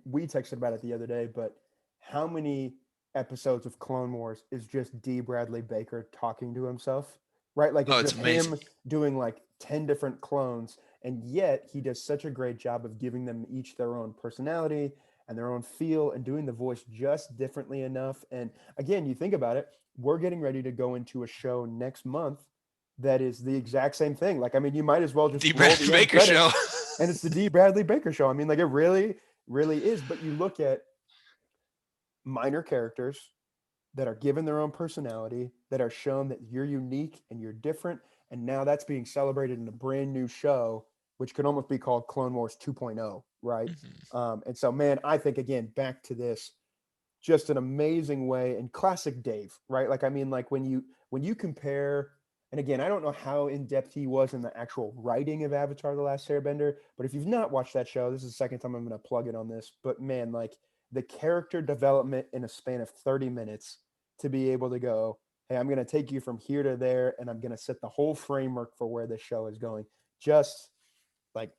Speaker 1: we texted about it the other day, but how many episodes of Clone Wars is just D. Bradley Baker talking to himself, right? Like
Speaker 2: Oh,
Speaker 1: it's
Speaker 2: it's
Speaker 1: just
Speaker 2: amazing.
Speaker 1: him doing like 10 different clones, and yet he does such a great job of giving them each their own personality and their own feel and doing the voice just differently enough. And again, you think about it, we're getting ready to go into a show next month that is the exact same thing. Like, you might as well just
Speaker 2: D.
Speaker 1: roll
Speaker 2: Bradley
Speaker 1: the end
Speaker 2: Baker show.
Speaker 1: credits and it's the D. Bradley Baker show. Like it really, really is. But you look at minor characters that are given their own personality, that are shown that you're unique and you're different, and now that's being celebrated in a brand new show, which could almost be called Clone Wars 2.0, right?
Speaker 2: Mhm.
Speaker 1: And so, man, I think again back to this, just an amazing way and classic Dave, right? Like when you compare, and again, I don't know how in depth he was in the actual writing of Avatar: The Last Airbender, but if you've not watched that show, this is the second time I'm going to plug it on this. But man, like the character development in a span of 30 minutes to be able to go, hey, I'm going to take you from here to there, and I'm going to set the whole framework for where this show is going. Just like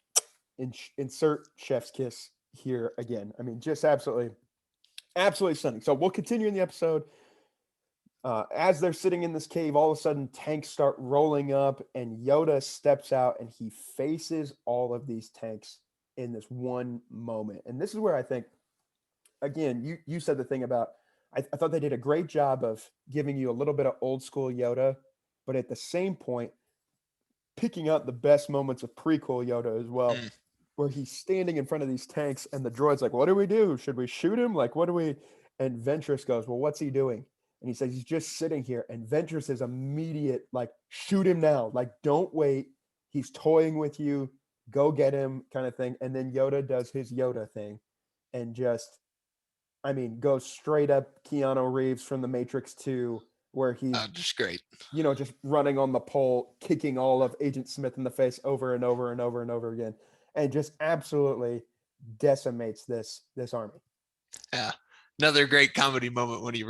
Speaker 1: insert chef's kiss here again. Just absolutely stunning. So we'll continue in the episode. As they're sitting in this cave, all of a sudden tanks start rolling up, and Yoda steps out and he faces all of these tanks in this one moment. And this is where I think, again, you said the thing about I thought they did a great job of giving you a little bit of old school Yoda, but at the same point, picking out the best moments of prequel Yoda as well,
Speaker 2: Mm.
Speaker 1: where he's standing in front of these tanks and the droid's like, what do we do? Should we shoot him? Like, what do we? And Ventress goes, well, what's he doing? And he says, he's just sitting here. And Ventress is immediate, like, shoot him now. Like, don't wait. He's toying with you. Go get him, kind of thing. And then Yoda does his Yoda thing and just, goes straight up Keanu Reeves from The Matrix 2, where he's
Speaker 2: Just great.
Speaker 1: just running on the pole, kicking all of Agent Smith in the face over and over and over and over again, and just absolutely decimates this army.
Speaker 2: Yeah. Another great comedy moment when he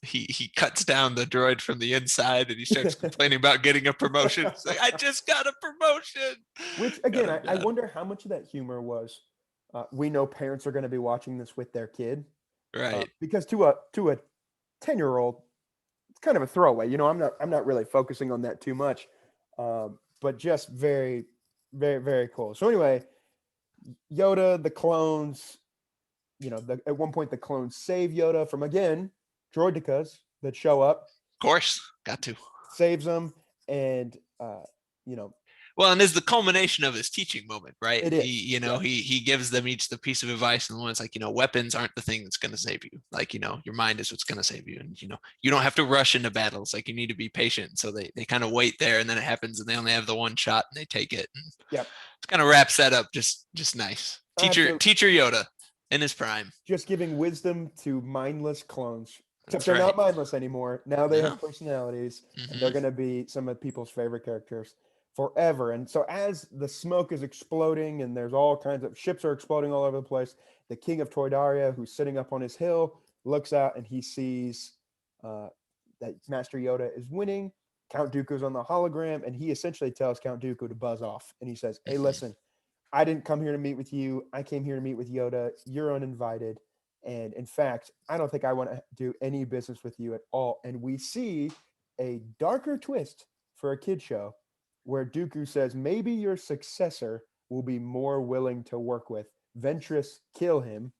Speaker 2: he cuts down the droid from the inside and he starts complaining about getting a promotion. It's like, I just got a promotion.
Speaker 1: Which again, I wonder how much of that humor was. We know parents are going to be watching this with their kid,
Speaker 2: Right.
Speaker 1: because to a 10-year-old, it's kind of a throwaway. I'm not really focusing on that too much, but just very, very, very cool. So anyway, Yoda, the clones. At one point the clones save Yoda from, again, droidicas that show up,
Speaker 2: Of course, got to.
Speaker 1: saves them, and you know,
Speaker 2: Well, and is the culmination of his teaching moment, right?
Speaker 1: it is.
Speaker 2: He gives them each the piece of advice, and the one's like, weapons aren't the thing that's going to save you. Like, your mind is what's going to save you, and you don't have to rush into battles. Like, you need to be patient. So they kind of wait there, and then it happens, and they only have the one shot, and they take it. And
Speaker 1: Yep.
Speaker 2: It kind of wraps that up. Just nice. Teacher Yoda in his prime.
Speaker 1: Just giving wisdom to mindless clones. Except
Speaker 2: That's
Speaker 1: they're
Speaker 2: right.
Speaker 1: not mindless anymore. Now they
Speaker 2: No.
Speaker 1: have personalities,
Speaker 2: Mhm.
Speaker 1: and they're going to be some of people's favorite characters forever. And so as the smoke is exploding and there's all kinds of ships are exploding all over the place, the king of Toydaria, who's sitting up on his hill, looks out and he sees that Master Yoda is winning. Count Dooku's on the hologram, and he essentially tells Count Dooku to buzz off. And he says, hey, listen, I didn't come here to meet with you. I came here to meet with Yoda. You're uninvited. And in fact, I don't think I want to do any business with you at all. And we see a darker twist for a kid show where Dooku says maybe your successor will be more willing to work with. Ventress, kill him.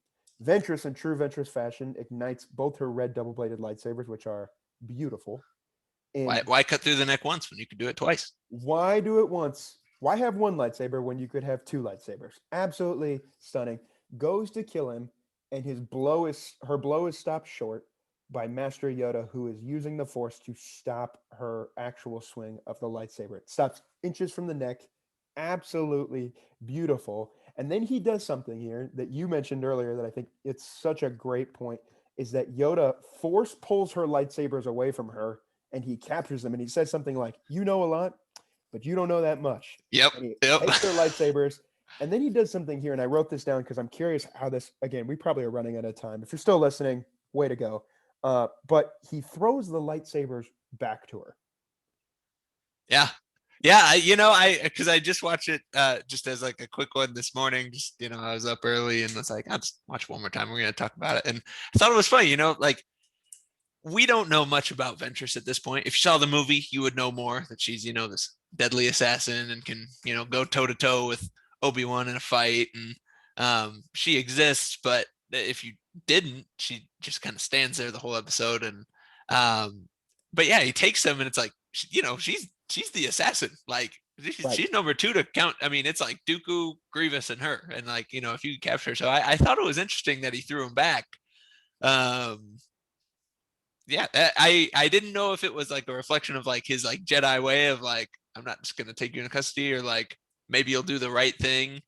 Speaker 1: Ventress, in true Ventress fashion, ignites both her red double-bladed lightsabers, which are beautiful. And
Speaker 2: why cut through the neck once when you could do it twice?
Speaker 1: Why do it once? Why have one lightsaber when you could have two lightsabers? Absolutely stunning. Goes to kill him, and her blow is stopped short by Master Yoda, who is using the Force to stop her actual swing of the lightsaber. It stops inches from the neck. Absolutely beautiful. And then he does something here that you mentioned earlier that I think it's such a great point, is that Yoda Force pulls her lightsabers away from her, and he captures them, and he says something like, you know a lot, but you don't know that much.
Speaker 2: Yep.
Speaker 1: And he takes their lightsabers, and then he does something here, and I wrote this down because I'm curious how this, again, we probably are running out of time. If you're still listening, way to go. But he throws the lightsabers back to her.
Speaker 2: Yeah. Yeah. Because I just watched it just as like a quick one this morning. Just, I was up early and was like, I'll just watch one more time. We're going to talk about it. And I thought it was funny, like, we don't know much about Ventress at this point. If you saw the movie, you would know more, that she's, this deadly assassin and can, go toe to toe with Obi-Wan in a fight. And she exists, but if you didn't, she just kind of stands there the whole episode. And but yeah, he takes them, and it's like, she's the assassin. Like, she's number two to count. I mean, it's like Dooku, Grievous, and her. And like, if you capture her. So I thought it was interesting that he threw him back. Yeah, I didn't know if it was like a reflection of like his like Jedi way of like, I'm not just gonna take you into custody, or like maybe you'll do the right thing.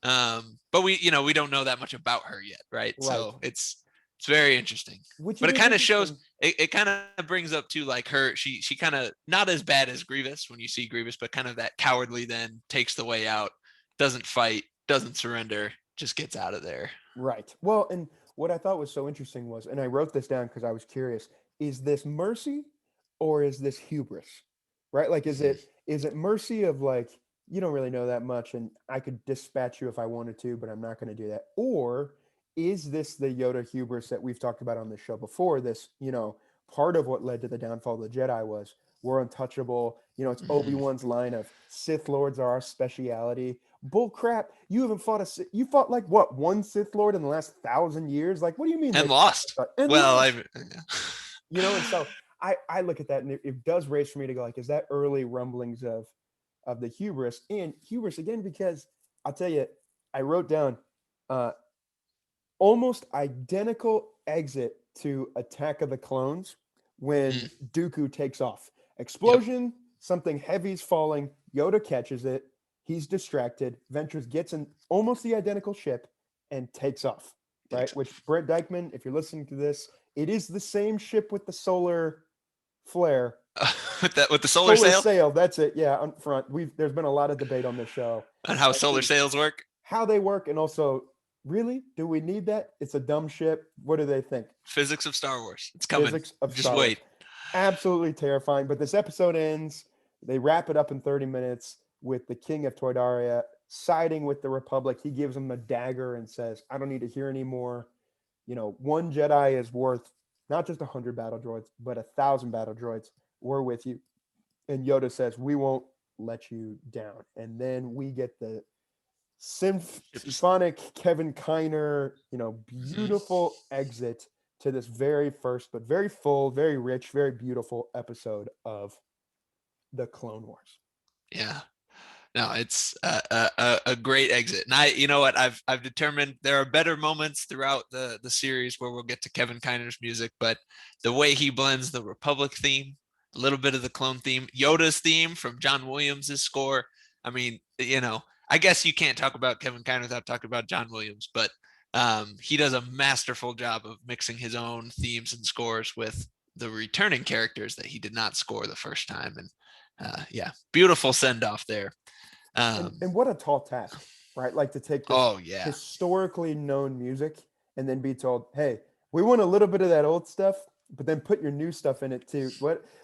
Speaker 2: But we don't know that much about her yet, right? So it's very interesting. But it kind of shows, it kind of brings up to like her, she kind of not as bad as Grievous when you see Grievous, but kind of that cowardly, then takes the way out, doesn't fight, doesn't surrender, just gets out of there.
Speaker 1: Right. Well, and what I thought was so interesting was, and I wrote this down because I was curious, is this mercy or is this hubris? Right? Like, is it mercy of like, you don't really know that much and I could dispatch you if I wanted to, but I'm not going to do that? Or is this the Yoda hubris that we've talked about on this show before? This, part of what led to the downfall of the Jedi was we're untouchable. It's Obi-Wan's line of Sith Lords are our speciality. Bull crap. You haven't fought you fought like what, one Sith Lord in the last 1,000 years? Like, what do you mean?
Speaker 2: And lost. And lost.
Speaker 1: And so I look at that and it does raise for me to go like, is that early rumblings of the hubris? And hubris again, because I'll tell you, I wrote down almost identical exit to Attack of the Clones when Dooku takes off. Explosion, something heavy's falling, Yoda catches it, he's distracted, Ventress gets in almost the identical ship and takes off, right? Which, Brent Dykman, if you're listening to this, it is the same ship with the solar flare.
Speaker 2: With the solar sail?
Speaker 1: That's it. Yeah, on front. There's been a lot of debate on this show
Speaker 2: on how solar sails work.
Speaker 1: How they work, and also Really? Do we need that? It's a dumb ship. What do they think?
Speaker 2: Physics of Star Wars. It's coming.
Speaker 1: Physics of
Speaker 2: Just
Speaker 1: Star Wars.
Speaker 2: wait.
Speaker 1: Absolutely terrifying. But this episode ends. They wrap it up in 30 minutes with the King of Toydaria siding with the Republic. He gives him a dagger and says, I don't need to hear anymore. One Jedi is worth not just 100 battle droids, but 1,000 battle droids. We're with you. And Yoda says, we won't let you down. And then we get the symphonic Kevin Kiner, beautiful exit to this very first, but very full, very rich, very beautiful episode of the Clone Wars.
Speaker 2: Yeah. No, it's a great exit. And you know what, I've determined there are better moments throughout the series where we'll get to Kevin Kiner's music, but the way he blends the Republic theme, a little bit of the clone theme, Yoda's theme from John Williams' score. I mean, I guess you can't talk about Kevin Kiner without talking about John Williams, but he does a masterful job of mixing his own themes and scores with the returning characters that he did not score the first time. And yeah, beautiful send off there.
Speaker 1: And what a tall task, right? Like to take this historically known music and then be told, hey, we want a little bit of that old stuff, but then put your new stuff in it too.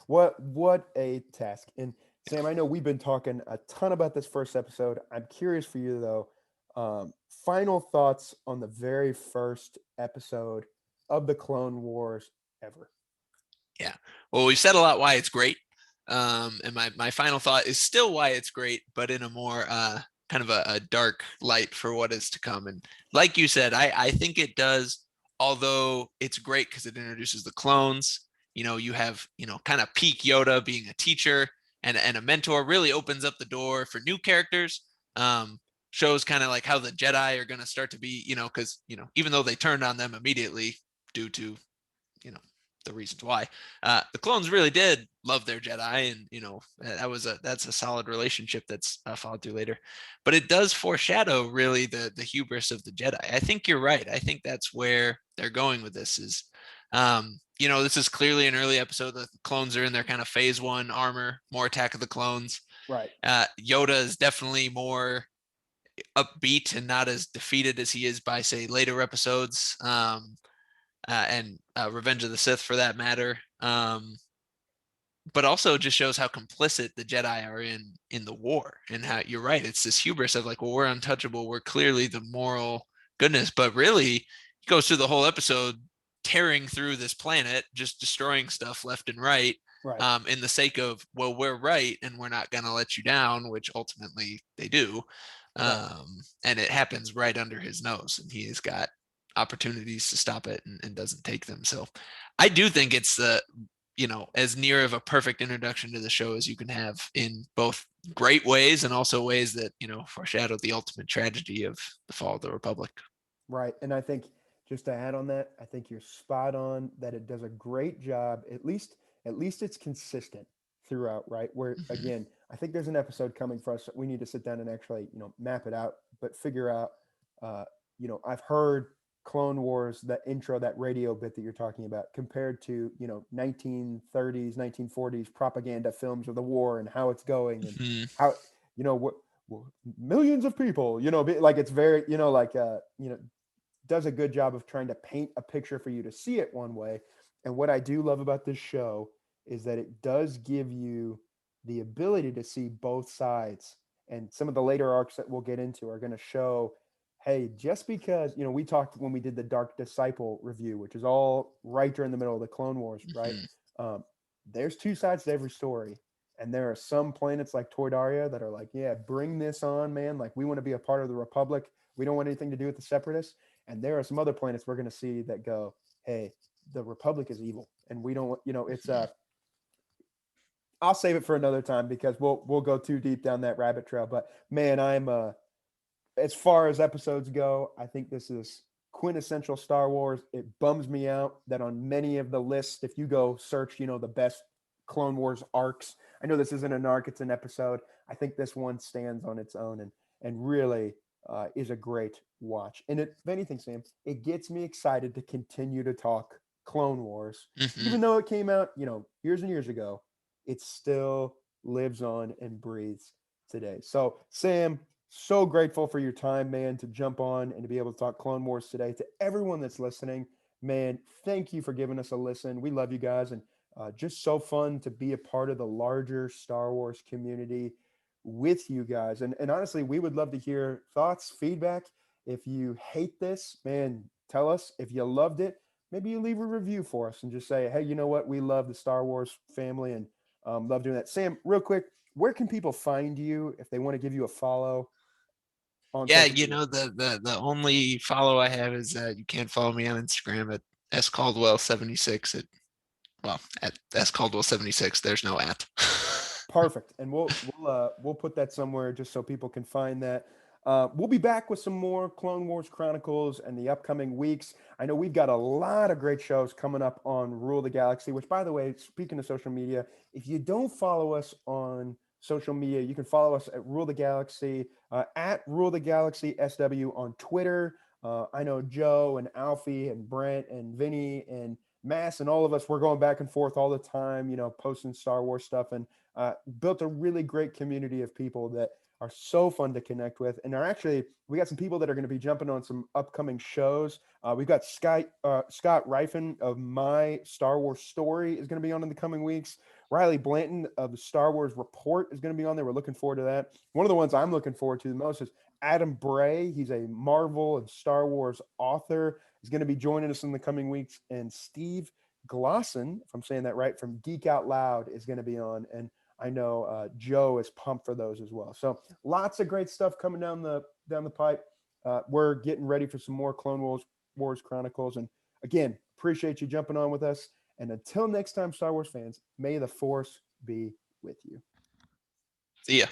Speaker 1: What a task. And Sam, I know we've been talking a ton about this first episode. I'm curious for you though. Final thoughts on the very first episode of the Clone Wars ever.
Speaker 2: Yeah. Well, we've said a lot why it's great. And my final thought is still why it's great, but in a more kind of a dark light for what is to come. And like you said, I think it does, although it's great because it introduces the clones. You have, kind of peak Yoda being a teacher and a mentor, really opens up the door for new characters. Shows kind of like how the Jedi are going to start to be, because, even though they turned on them immediately due to, the reasons why, the clones really did love their Jedi, and that's a solid relationship that's followed through later. But it does foreshadow really the hubris of the Jedi. I think you're right. I think that's where they're going with this. Is this is clearly an early episode. The clones are in their kind of phase 1 armor, more Attack of the Clones.
Speaker 1: Right.
Speaker 2: Yoda is definitely more upbeat and not as defeated as he is by, say, later episodes. And Revenge of the Sith for that matter. But also just shows how complicit the Jedi are in the war, and how you're right. It's this hubris of like, well, we're untouchable. We're clearly the moral goodness, but really he goes through the whole episode tearing through this planet, just destroying stuff left and right. In the sake of, well, we're right and we're not going to let you down, which ultimately they do. And it happens right under his nose, and he has got opportunities to stop it and doesn't take them. So I do think it's as near of a perfect introduction to the show as you can have, in both great ways and also ways that, foreshadow the ultimate tragedy of the fall of the Republic.
Speaker 1: Right. And I think, just to add on that, I think you're spot on that it does a great job. At least it's consistent throughout, right? Where again, I think there's an episode coming for us. We need to sit down and actually, map it out, but figure out, I've heard Clone Wars, that intro, that radio bit that you're talking about, compared to 1930s, 1940s propaganda films of the war and how it's going, and how what millions of people, like it's very does a good job of trying to paint a picture for you to see it one way. And what I do love about this show is that it does give you the ability to see both sides. And some of the later arcs that we'll get into are going to show, hey, just because, we talked when we did the Dark Disciple review, which is all right during the middle of the Clone Wars, right? There's two sides to every story. And there are some planets like Toydaria that are like, yeah, bring this on, man. Like, we want to be a part of the Republic. We don't want anything to do with the Separatists. And there are some other planets we're going to see that go, hey, the Republic is evil. And we don't, it's I'll save it for another time because we'll go too deep down that rabbit trail. But man, I'm as far as episodes go, I think this is quintessential Star Wars. It bums me out that on many of the lists, if you go search, the best Clone Wars arcs, I know this isn't an arc, it's an episode. I think this one stands on its own and really is a great watch. And if anything, Sam, it gets me excited to continue to talk Clone Wars, even though it came out, years and years ago. It still lives on and breathes today. So, Sam, So grateful for your time, man, to jump on and to be able to talk Clone Wars today. To everyone that's listening, man, thank you for giving us a listen. We love you guys, and just so fun to be a part of the larger Star Wars community with you guys. And honestly, we would love to hear thoughts, feedback. If you hate this, man, tell us. If you loved it, maybe you leave a review for us and just say, hey, you know what? We love the Star Wars family and love doing that. Sam, real quick, where can people find you if they want to give you a follow on
Speaker 2: Yeah,
Speaker 1: social
Speaker 2: you
Speaker 1: media?
Speaker 2: know, the only follow I have is that you can't follow me on Instagram at scaldwell76 at scaldwell76. There's no at.
Speaker 1: Perfect. And we'll put that somewhere just so people can find that. We'll be back with some more Clone Wars Chronicles and the upcoming weeks. I know we've got a lot of great shows coming up on Rule the Galaxy, which, by the way, speaking of social media, if you don't follow us on social media, you can follow us at Rule the Galaxy, at Rule the Galaxy SW on Twitter. I know Joe and Alfie and Brent and Vinny and Mass and all of us, we're going back and forth all the time, posting Star Wars stuff, and built a really great community of people that are so fun to connect with. And are actually, we got some people that are going to be jumping on some upcoming shows. We've got Scott Rifen of My Star Wars Story is going to be on in the coming weeks. Riley Blanton of the Star Wars Report is going to be on there. We're looking forward to that. One of the ones I'm looking forward to the most is Adam Bray. He's a Marvel and Star Wars author. He's going to be joining us in the coming weeks. And Steve Glosson, if I'm saying that right, from Geek Out Loud is going to be on. And I know Joe is pumped for those as well. So lots of great stuff coming down the pipe. We're getting ready for some more Clone Wars Chronicles. And again, appreciate you jumping on with us. And until next time, Star Wars fans, may the Force be with you.
Speaker 2: See ya.